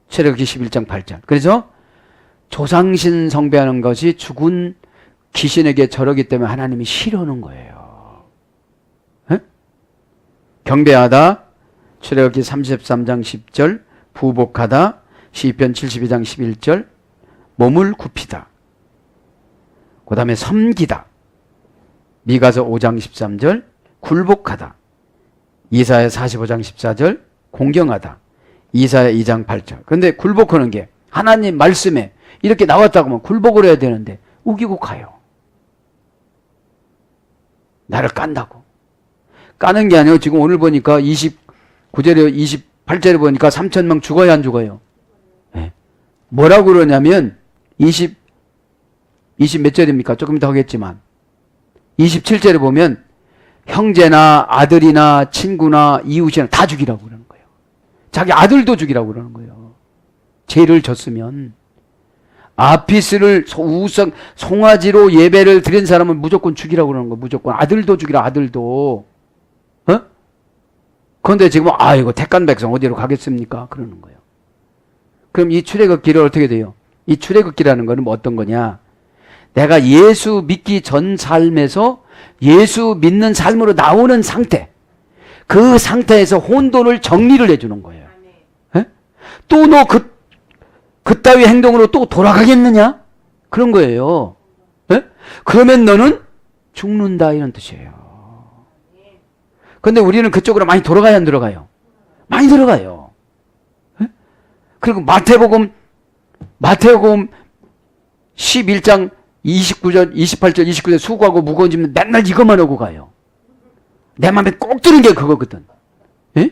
출애굽기 11장 8절. 그래서 조상신 숭배하는 것이 죽은 귀신에게 저러기 때문에 하나님이 싫어하는 거예요. 에? 경배하다. 출애굽기 33장 10절. 부복하다. 시편 72장 11절. 몸을 굽히다. 그 다음에 섬기다. 미가서 5장 13절. 굴복하다. 이사야 45장 14절. 공경하다. 이사야 2장 8절. 그런데 굴복하는 게 하나님 말씀에 이렇게 나왔다고 하면 굴복을 해야 되는데 우기고 가요. 나를 깐다고. 까는 게 아니에요. 지금 오늘 보니까 29절에 28절에 보니까 3,000명 죽어야 안 죽어요. 네. 뭐라고 그러냐면 20 몇 절입니까? 조금 더 하겠지만 27절에 보면 형제나 아들이나 친구나 이웃이나 다 죽이라고 그러는 거예요. 자기 아들도 죽이라고 그러는 거예요. 죄를 졌으면. 아피스를 우상 송아지로 예배를 드린 사람은 무조건 죽이라고 그러는 거예요. 무조건 아들도 죽이라. 아들도. 그런데 지금 이거 택한 백성 어디로 가겠습니까? 그러는 거예요. 그럼 이 출애굽기를 어떻게 돼요? 이 출애굽기라는 거는 뭐 어떤 거냐? 내가 예수 믿기 전 삶에서 예수 믿는 삶으로 나오는 상태. 그 상태에서 혼돈을 정리를 해주는 거예요. 또 너 그따위 행동으로 또 돌아가겠느냐? 그런 거예요. 예? 그러면 너는 죽는다 이런 뜻이에요. 근데 우리는 그쪽으로 많이 돌아가야 안 들어가요? 많이 들어가요. 예? 그리고 마태복음 11장 29절, 28절, 29절 수고하고 무거운 짐 맨날 이것만 하고 가요. 내 마음에 꼭 드는 게 그거거든. 예?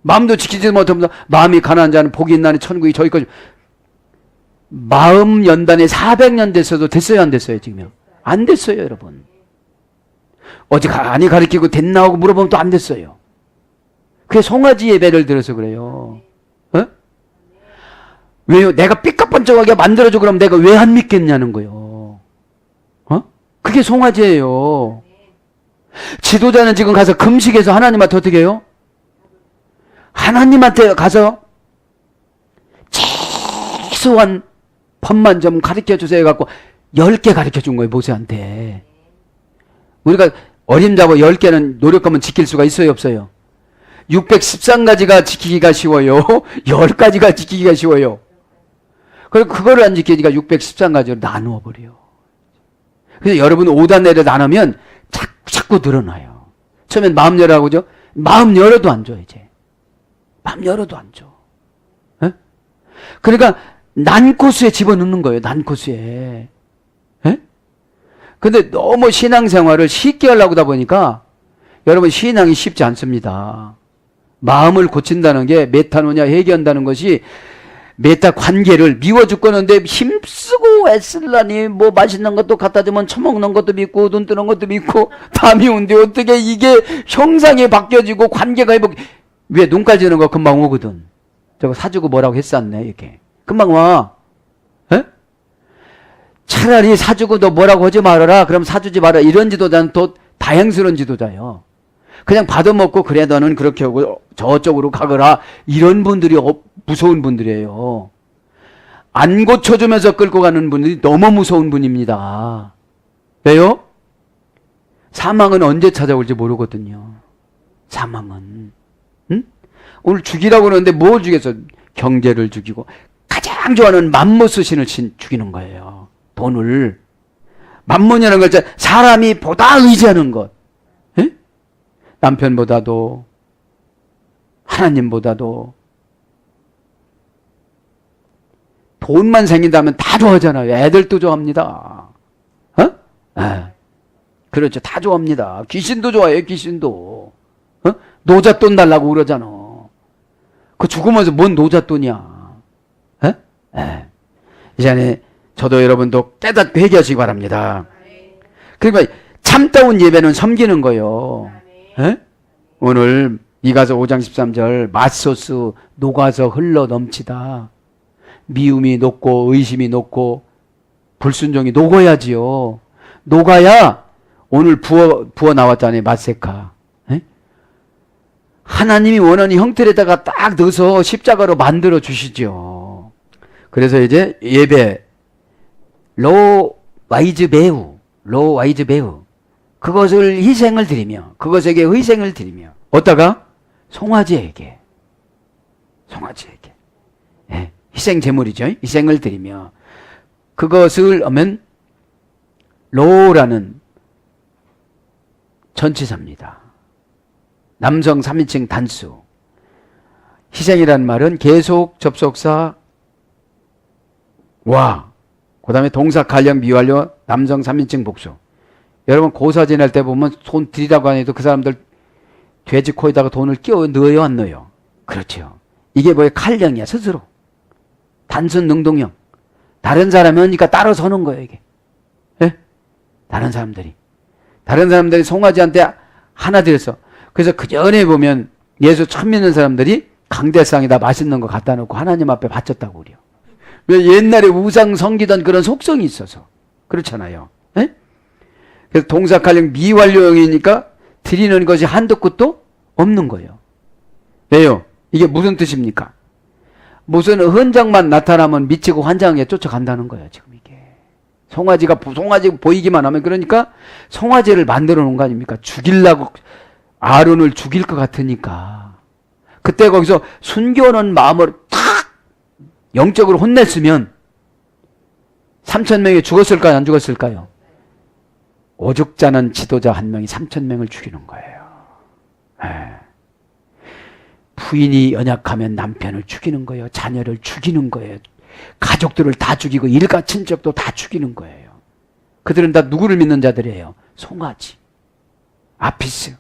마음도 지키지 못하면서 마음이 가난한 자는 복이 있나니 천국이 저기까지. 마음 연단에 400년 됐어도 됐어요 안 됐어요 지금요? 안 됐어요 여러분. 어제 많이 가르치고 됐나 하고 물어보면 또 안 됐어요. 그게 송아지 예배를 들어서 그래요. 어? 왜요? 내가 삐까뻔쩍하게 만들어줘 그러면 내가 왜 안 믿겠냐는 거예요. 어? 그게 송아지예요. 지도자는 지금 가서 금식해서 하나님한테 어떻게 해요? 하나님한테 가서 최소한 법만 좀 가르쳐 주세요 해갖고 10개 가르쳐 준 거예요 모세한테. 우리가 어림잡아 10개는 노력하면 지킬 수가 있어요 없어요? 613가지가 지키기가 쉬워요? 10가지가 지키기가 쉬워요? 그리고 그거를 안 지키니까 613가지로 나누어 버려요. 그래서 여러분 5단내를 나누면 자꾸 늘어나요. 처음엔 마음 열라고 그죠? 마음 열어도 안 줘 이제. 마음 열어도 안 줘. 에? 그러니까 난코스에 집어넣는 거예요. 난코스에. 에? 근데 너무 신앙생활을 쉽게 하려고 하다 보니까 여러분 신앙이 쉽지 않습니다. 마음을 고친다는 게 메타노냐 회개한다는 것이 메타 관계를 미워 죽겠는데 힘쓰고 애쓸라니 뭐 맛있는 것도 갖다 주면 처먹는 것도 믿고 눈 뜨는 것도 믿고 다 미운데 어떻게 이게 형상이 바뀌어지고 관계가 회복. 왜 눈깔 지는 거 금방 오거든. 저거 사주고 뭐라고 했었네 이렇게 금방 와. 에? 차라리 사주고 너 뭐라고 하지 말아라 그럼 사주지 마라. 이런 지도자는 또 다행스러운 지도자예요. 그냥 받아먹고 그래 너는 그렇게 하고 저쪽으로 가거라. 이런 분들이 무서운 분들이에요. 안 고쳐주면서 끌고 가는 분들이 너무 무서운 분입니다. 왜요? 사망은 언제 찾아올지 모르거든요. 사망은. 응? 오늘 죽이라고 그러는데 뭘 죽였어? 경제를 죽이고 가장 좋아하는 맘모스신을 죽이는 거예요. 돈을. 맘몬이라는 걸 사람이 보다 의지하는 것. 에? 남편보다도 하나님보다도 돈만 생긴다면 다 좋아하잖아요. 애들도 좋아합니다. 어? 그렇죠. 다 좋아합니다. 귀신도 좋아해요. 귀신도. 어? 노잣돈 달라고 그러잖아. 그 죽으면서 뭔 노잣돈이야. 이 시간에 저도 여러분도 깨닫고 회개하시기 바랍니다. 그러니까 참다운 예배는 섬기는 거예요. 에? 오늘 이가서 5장 13절 맛소스 녹아서 흘러 넘치다. 미움이 녹고 의심이 녹고 불순종이 녹아야지요. 녹아야 오늘 부어 나왔잖아요. 마세카. 하나님이 원하는 형태에다가 딱 넣어서 십자가로 만들어 주시죠. 그래서 이제 예배 로 와이즈 배우 그것을 희생을 드리며 그것에게 희생을 드리며 어디다가? 송아지에게 예, 희생 제물이죠. 희생을 드리며 그것을 하면 로라는 전치사입니다. 남성 3인칭 단수. 희생이라는 말은 계속 접속사 와, 그 다음에 동사 관령 미완료 남성 3인칭 복수. 여러분 고사 지낼 때 보면 돈 드리라고 안 해도 그 사람들 돼지 코에다가 돈을 끼워 넣어요 안 넣어요? 그렇죠. 이게 뭐예요? 칼령이야 스스로. 단순 능동형. 다른 사람이니까 따라서는 거예요 이게. 예? 다른 사람들이 송아지한테 하나 드렸어. 그래서 그 전에 보면 예수 처음 믿는 사람들이 강대상에다 맛있는 거 갖다 놓고 하나님 앞에 바쳤다고 그래요. 왜? 옛날에 우상 섬기던 그런 속성이 있어서 그렇잖아요. 에? 그래서 동사칼령 미완료형이니까 드리는 것이 한도 끝도 없는 거예요. 왜요? 이게 무슨 뜻입니까? 무슨 흔적만 나타나면 미치고 환장하게 쫓아간다는 거예요. 지금 이게 송아지 보이기만 하면 그러니까 송아지를 만들어 놓은 거 아닙니까? 죽이려고 아론을 죽일 것 같으니까 그때 거기서 순교하는 마음으로 탁 영적으로 혼냈으면 3,000명이 죽었을까요? 안 죽었을까요? 오죽자는 지도자 한 명이 3,000명을 죽이는 거예요. 부인이 연약하면 남편을 죽이는 거예요. 자녀를 죽이는 거예요. 가족들을 다 죽이고 일가 친척도 다 죽이는 거예요. 그들은 다 누구를 믿는 자들이에요? 송아지, 아피스.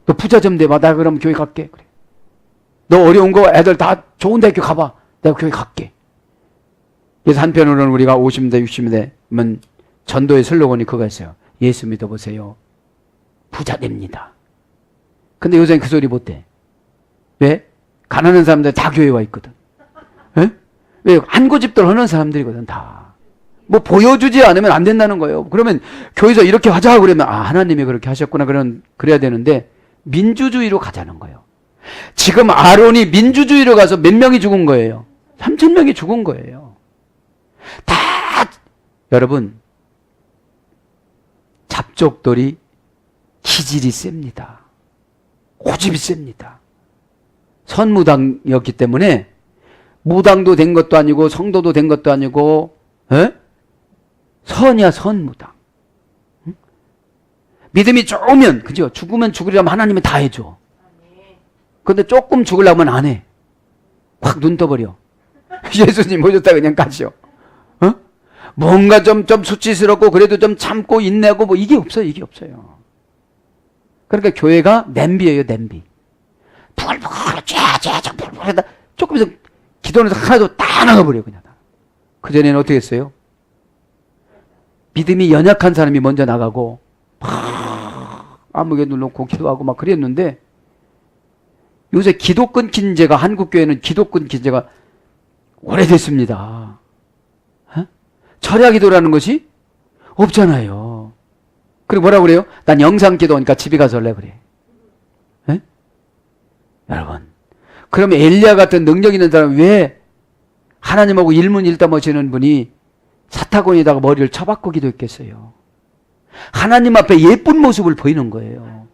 너 부자 좀 돼봐. 나 그럼 교회 갈게. 그래. 너 어려운 거 애들 다 좋은 대학교 가봐. 내가 교회 갈게. 그래서 한편으로는 우리가 50대 60대면 전도의 슬로건이 그거 있어요. 예수 믿어보세요. 부자 됩니다. 근데 요새는 그 소리 못해. 왜? 가난한 사람들 다 교회 와 있거든. 에? 왜? 한 고집들 하는 사람들이거든 다. 뭐 보여주지 않으면 안 된다는 거예요. 그러면 교회에서 이렇게 하자 그러면 하나님이 그렇게 하셨구나 그래야 되는데 민주주의로 가자는 거예요. 지금 아론이 민주주의로 가서 몇 명이 죽은 거예요? 3,000명이 죽은 거예요. 다 여러분 잡족들이 기질이 셉니다. 고집이 셉니다. 선무당이었기 때문에 무당도 된 것도 아니고 성도도 된 것도 아니고 선이야 선무당. 응? 믿음이 좋으면 그죠? 죽으면 죽으려면 하나님은 다 해줘. 근데 조금 죽으려면 안 해. 확 눈 떠버려. 예수님 오셨다 그냥 가시오. 뭔가 좀 수치스럽고 그래도 좀 참고 인내하고 뭐 이게 없어요. 이게 없어요. 그러니까 교회가 냄비예요. 냄비. 불불 쫙쫙쫙 불불하다 조금 있으면 기도하면서 하나도 다 나가버려요. 그냥. 그전에는 어떻게 했어요? 믿음이 연약한 사람이 먼저 나가고 막 아무개 눌러놓고 기도하고 막 그랬는데 요새 기도 끊긴 지가 한국교회는 기도 끊긴 지가 오래됐습니다. 철야 기도라는 것이 없잖아요. 그리고 뭐라고 그래요? 난 영상 기도하니까 집에 가서 할래 그래. 에? 여러분 그러면 엘리야 같은 능력 있는 사람 왜 하나님하고 일문일답하시는 분이 사타구니에다가 머리를 쳐박고 기도했겠어요? 하나님 앞에 예쁜 모습을 보이는 거예요.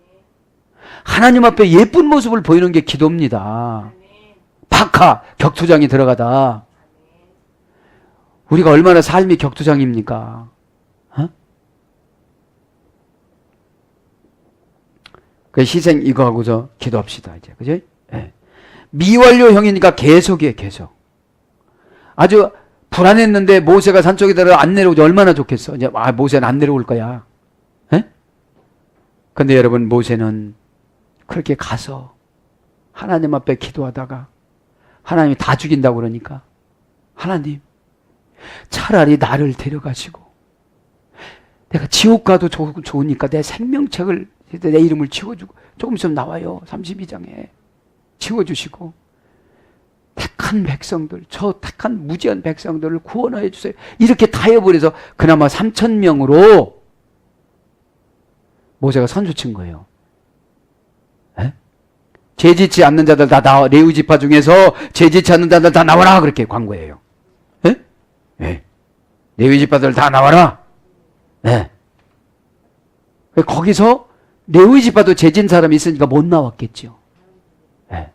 하나님 앞에 예쁜 모습을 보이는 게 기도입니다. 박하 격투장에 들어가다 우리가 얼마나 삶이 격투장입니까? 그 희생 이거 하고서 기도합시다 이제 그죠? 네. 미완료형이니까 계속이에요 계속. 아주 불안했는데 모세가 산쪽에 들어 안 내려오지 얼마나 좋겠어. 이제 모세는 안 내려올 거야. 에? 근데 여러분 모세는 그렇게 가서 하나님 앞에 기도하다가 하나님이 다 죽인다고 그러니까 하나님 차라리 나를 데려가시고 내가 지옥 가도 좋으니까 내 생명책을 내 이름을 지워주고 조금 있으면 나와요. 32장에 지워주시고 택한 백성들 저 택한 무지한 백성들을 구원하여 주세요. 이렇게 타협을 해서 그나마 3,000명으로 모세가 선수친 거예요. 에? 죄짓지 않는 자들 다 나와. 레위 지파 중에서 죄짓지 않는 자들 다 나와라 그렇게 광고해요. 에? 네. 레위 지파들 다 나와라. 네. 거기서 레위 지파도 죄진 사람이 있으니까 못 나왔겠죠. 네.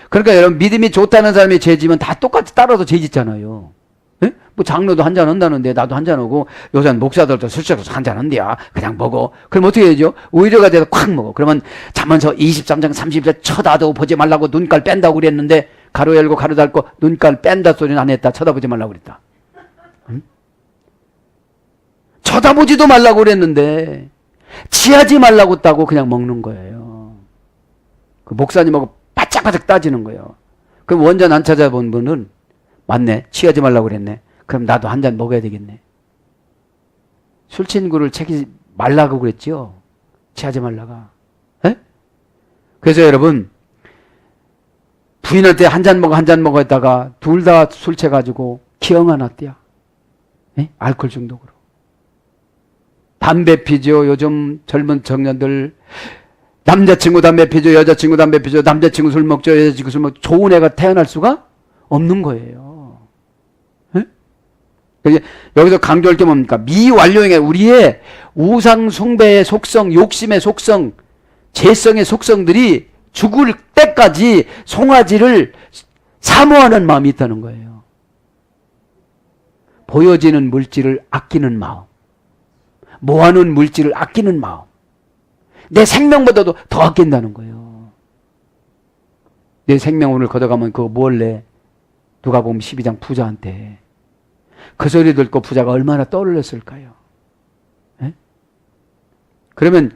그러니까 여러분 믿음이 좋다는 사람이 죄지면 다 똑같이 따라서 죄짓잖아요. 네? 뭐 장로도 한잔 한다는데 나도 한잔 하고 요새는 목사들도 술집에서 한잔 한대야. 그냥 먹어. 그럼 어떻게 되죠? 오히려가 돼서 콱 먹어. 그러면 잠언서 23장 30절 쳐다도 보지 말라고 눈깔 뺀다고 그랬는데 가로 열고 가로 닫고 눈깔 뺀다 소리는 안 했다. 쳐다보지 말라고 그랬다. 응? 쳐다보지도 말라고 그랬는데 취하지 말라고 했다고 그냥 먹는 거예요. 그 목사님하고 바짝바짝 따지는 거예요. 그럼 원전 안 찾아본 분은 맞네. 취하지 말라고 그랬네. 그럼 나도 한 잔 먹어야 되겠네. 술 친구를 채기 말라고 그랬죠. 취하지 말라가. 에? 그래서 여러분 부인한테 한 잔 먹어 했다가 둘 다 술 채가지고 기어가 났대요. 알코올 중독으로. 담배 피죠. 요즘 젊은 청년들 남자친구 담배 피죠. 여자친구 담배 피죠. 남자친구 술 먹죠. 여자친구 술 먹죠. 좋은 애가 태어날 수가 없는 거예요. 에? 여기서 강조할 게 뭡니까? 미완료형의 우리의 우상 숭배의 속성, 욕심의 속성, 죄성의 속성들이 죽을 때까지 송아지를 사모하는 마음이 있다는 거예요. 보여지는 물질을 아끼는 마음, 모아놓은 물질을 아끼는 마음, 내 생명보다도 더 아낀다는 거예요. 내 생명 오늘 걷어가면 그거 뭘 내? 누가 보면 12장 부자한테 그 소리 듣고 부자가 얼마나 떠올렸을까요? 에? 그러면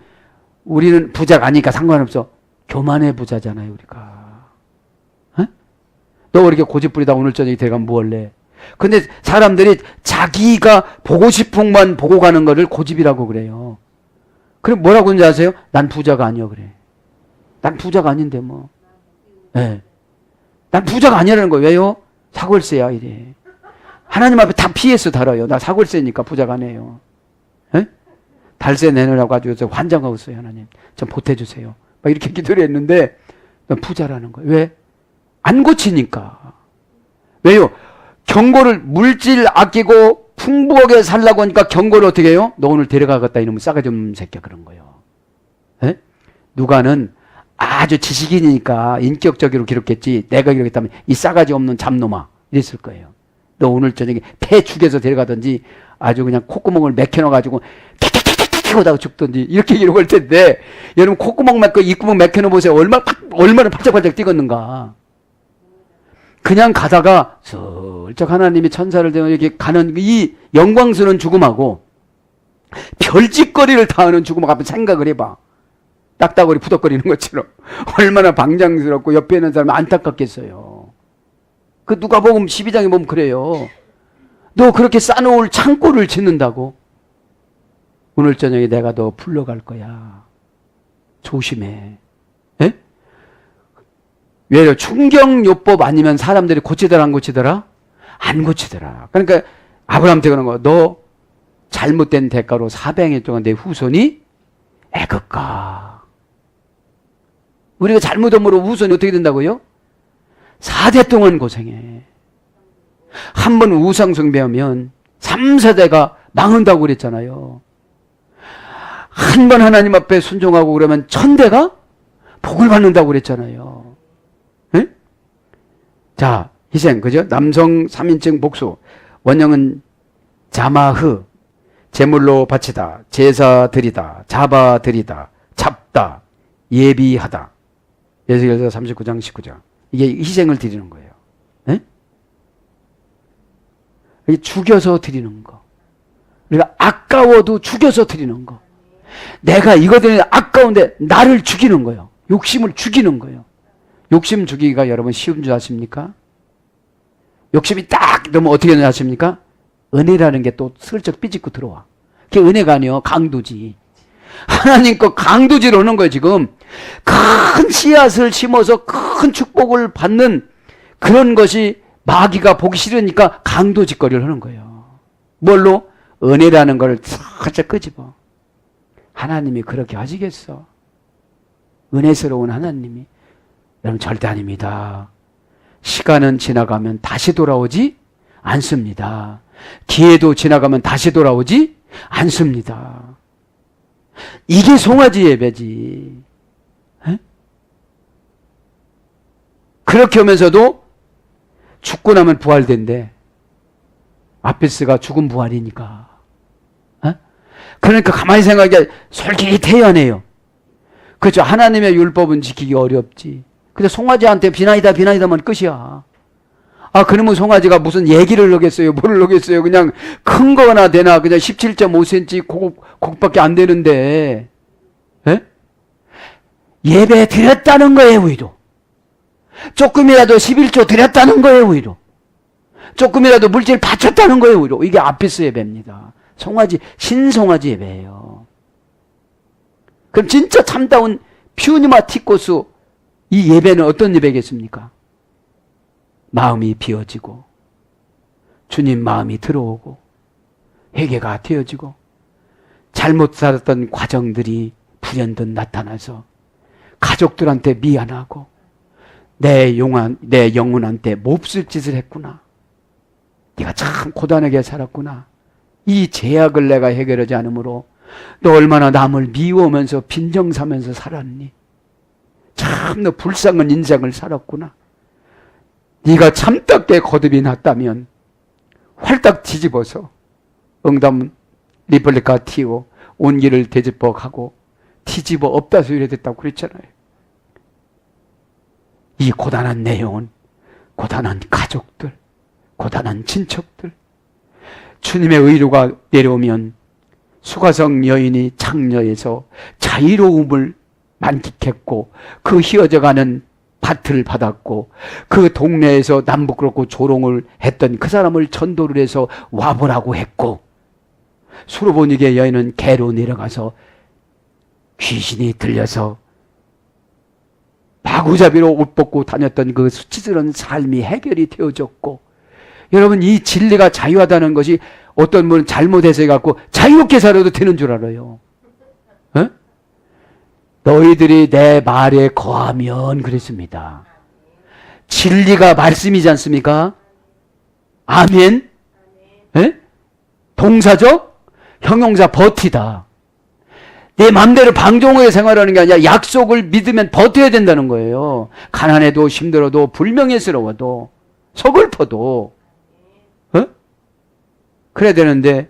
우리는 부자가 아니니까 상관없어. 교만의 부자잖아요, 우리가. 에? 너 왜 이렇게 고집부리다 오늘 저녁에 들어가면 뭘 내? 근데 사람들이 자기가 보고 싶은 것만 보고 가는 거를 고집이라고 그래요. 그럼 뭐라고 하는지 아세요? 난 부자가 아니야 그래. 난 부자가 아닌데 뭐. 네. 난 부자가 아니라는 거예요. 왜요? 사골세야 이래. 하나님 앞에 다 PS 달아요. 나 사골세니까 부자가 아니에요. 네? 달세 내놓으라고 아주 환장하고 있어요. 하나님 좀 보태주세요. 막 이렇게 기도를 했는데 난 부자라는 거예요. 왜? 안 고치니까. 왜요? 경고를 물질 아끼고 풍부하게 살라고 하니까 경고를 어떻게 해요? 너 오늘 데려가겠다 이놈의 싸가지 없는 새끼야 그런 거예요. 에? 누가는 아주 지식인이니까 인격적으로 기록했지 내가 기록했다면 이 싸가지 없는 잡놈아 이랬을 거예요. 너 오늘 저녁에 폐 죽여서 데려가든지 아주 그냥 콧구멍을 맥혀놔가지고 킥킥킥킥킥 하다가 죽든지 이렇게 기록할 텐데 여러분 콧구멍 맥고 입구멍 맥혀놓으세요. 얼마나 팔짝팔짝 뛰겠는가. 그냥 가다가 슬쩍 하나님이 천사를 대고 이렇게 가는 이 영광스러운 죽음하고 별짓거리를 다하는 죽음하고 한번 생각을 해봐. 딱따구리 푸덕거리는 것처럼 얼마나 방장스럽고 옆에 있는 사람이 안타깝겠어요. 그 누가 보면 12장에 보면 그래요. 너 그렇게 싸놓을 창고를 짓는다고? 오늘 저녁에 내가 너 불러갈 거야. 조심해. 에? 왜요? 충경요법 아니면 사람들이 고치더라 안 고치더라? 안 고치더라. 그러니까 아브라함한테 그러는 거야. 너 잘못된 대가로 400년 동안 내 후손이 애극가. 우리가 잘못함으로 후손이 어떻게 된다고요? 4대 동안 고생해. 한 번 우상 숭배하면 3, 4대가 망한다고 그랬잖아요. 한 번 하나님 앞에 순종하고 그러면 1000대가 복을 받는다고 그랬잖아요. 네? 자, 희생, 그죠? 남성 3인칭 복수. 원형은 자마흐, 제물로 바치다, 제사 드리다, 잡아 드리다, 잡다, 예비하다. 에스겔서 39장 19장. 이게 희생을 드리는 거예요. 네? 이게 죽여서 드리는 거. 우리가 아까워도 죽여서 드리는 거. 내가 이거들이 아까운데 나를 죽이는 거예요. 욕심을 죽이는 거예요. 욕심 죽이기가 여러분 쉬운 줄 아십니까? 욕심이 딱 너무 어떻게 되나 아십니까? 은혜라는 게 또 슬쩍 삐짓고 들어와. 그게 은혜가 아니에요. 강도지. 하나님 거 강도지로 오는 거예요. 지금 큰 씨앗을 심어서 큰 축복을 받는 그런 것이 마귀가 보기 싫으니까 강도짓거리를 하는 거예요. 뭘로? 은혜라는 걸 살짝 끄집어. 하나님이 그렇게 하시겠어? 은혜스러운 하나님이. 여러분 절대 아닙니다. 시간은 지나가면 다시 돌아오지 않습니다. 기회도 지나가면 다시 돌아오지 않습니다. 이게 송아지 예배지. 에? 그렇게 하면서도 죽고 나면 부활된대. 아피스가 죽은 부활이니까. 에? 그러니까 가만히 생각해 솔깃해야해요. 그렇죠. 하나님의 율법은 지키기 어렵지. 근데 송아지한테 비나이다만 끝이야. 아, 그러면 송아지가 무슨 얘기를 하겠어요? 뭐를 하겠어요? 그냥 큰 거나 되나? 그냥 17.5cm 그것밖에 안 되는데. 에? 예배 드렸다는 거예요, 우리도. 조금이라도 11조 드렸다는 거예요, 우리도. 조금이라도 물질 바쳤다는 거예요, 우리도. 이게 아피스 예배입니다. 송아지, 신송아지 예배예요. 그럼 진짜 참다운 퓨니마티코스 이 예배는 어떤 예배겠습니까? 마음이 비어지고 주님 마음이 들어오고 회개가 되어지고 잘못 살았던 과정들이 불현듯 나타나서 가족들한테 미안하고 내 영혼한테 몹쓸 짓을 했구나. 네가 참 고단하게 살았구나. 이 죄악을 내가 해결하지 않으므로 너 얼마나 남을 미워하면서 빈정사면서 살았니? 참 너 불쌍한 인생을 살았구나. 네가 참답게 거듭이 났다면 활딱 뒤집어서 응답 리플리카 튀고 온 길을 되짚어 가고 뒤집어 엎다 소리를 듣다고 그랬잖아요. 이 고단한 내용은 고단한 가족들, 고단한 친척들, 주님의 의로가 내려오면 수가성 여인이 창녀에서 자유로움을 만끽했고 그 휘어져가는 밭을 받았고 그 동네에서 남부끄럽고 조롱을 했던 그 사람을 전도를 해서 와보라고 했고 수로보니게 여인은 개로 내려가서 귀신이 들려서 마구잡이로 옷 벗고 다녔던 그 수치스러운 삶이 해결이 되어졌고 여러분 이 진리가 자유하다는 것이 어떤 분은 잘못해서 해갖고 자유롭게 살아도 되는 줄 알아요. 에? 너희들이 내 말에 거하면 그랬습니다. 진리가 말씀이지 않습니까? 아멘. 에? 동사적 형용사 버티다. 내 맘대로 방종하게 생활하는 게 아니라 약속을 믿으면 버텨야 된다는 거예요. 가난해도 힘들어도 불명예스러워도 서글퍼도 어? 그래야 되는데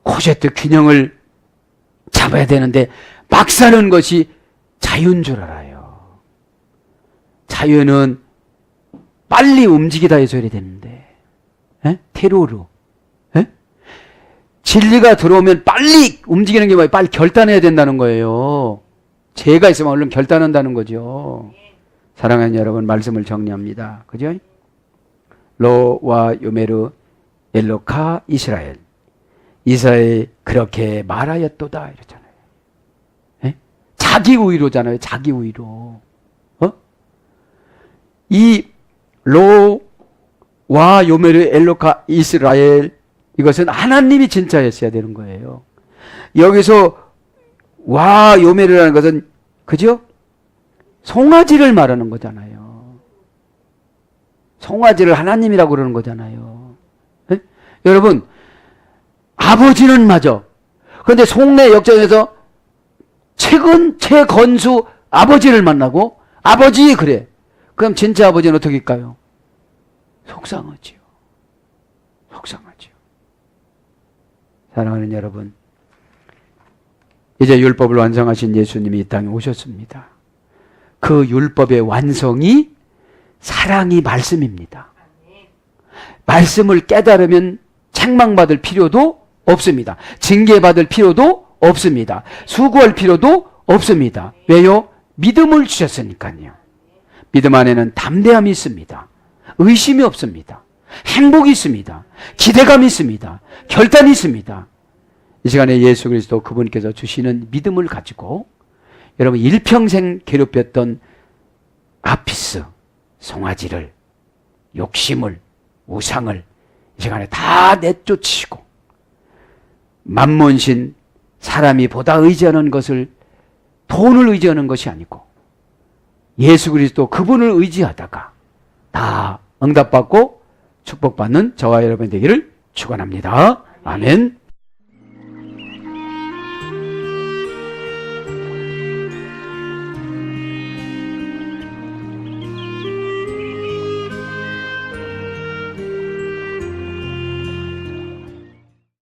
코제트 균형을 잡아야 되는데 막 사는 것이 자유인 줄 알아요. 자유는 빨리 움직이다 해서 해야 되는데 테러로 진리가 들어오면 빨리 움직이는 게 뭐예요? 빨리 결단해야 된다는 거예요. 죄가 있으면 얼른 결단한다는 거죠. 사랑하는 여러분, 말씀을 정리합니다. 그죠? 로와 요메르 엘로카 이스라엘. 이스라엘 그렇게 말하였도다 이러잖아요. 에? 자기 우위로잖아요. 자기 우위로. 이 로와 요메르 엘로카 이스라엘 이것은 하나님이 진짜였어야 되는 거예요. 여기서 와 요메르라는 것은 그죠? 송아지를 말하는 거잖아요. 송아지를 하나님이라고 그러는 거잖아요. 네? 여러분 아버지는 맞아. 그런데 송내 역전에서 최건수 아버지를 만나고 아버지 그래. 그럼 진짜 아버지는 어떻게 할까요? 속상하지요. 속상하지요. 사랑하는 여러분, 이제 율법을 완성하신 예수님이 이 땅에 오셨습니다. 그 율법의 완성이 사랑이 말씀입니다. 말씀을 깨달으면 책망받을 필요도 없습니다. 징계받을 필요도 없습니다. 수고할 필요도 없습니다. 왜요? 믿음을 주셨으니까요. 믿음 안에는 담대함이 있습니다. 의심이 없습니다. 행복이 있습니다. 기대감이 있습니다. 결단이 있습니다. 이 시간에 예수 그리스도 그분께서 주시는 믿음을 가지고 여러분 일평생 괴롭혔던 아피스, 송아지를, 욕심을, 우상을 이 시간에 다 내쫓으시고 만몬신 사람이 보다 의지하는 것을 돈을 의지하는 것이 아니고 예수 그리스도 그분을 의지하다가 다 응답받고 축복받는 저와 여러분 되기를 축원합니다. 아멘.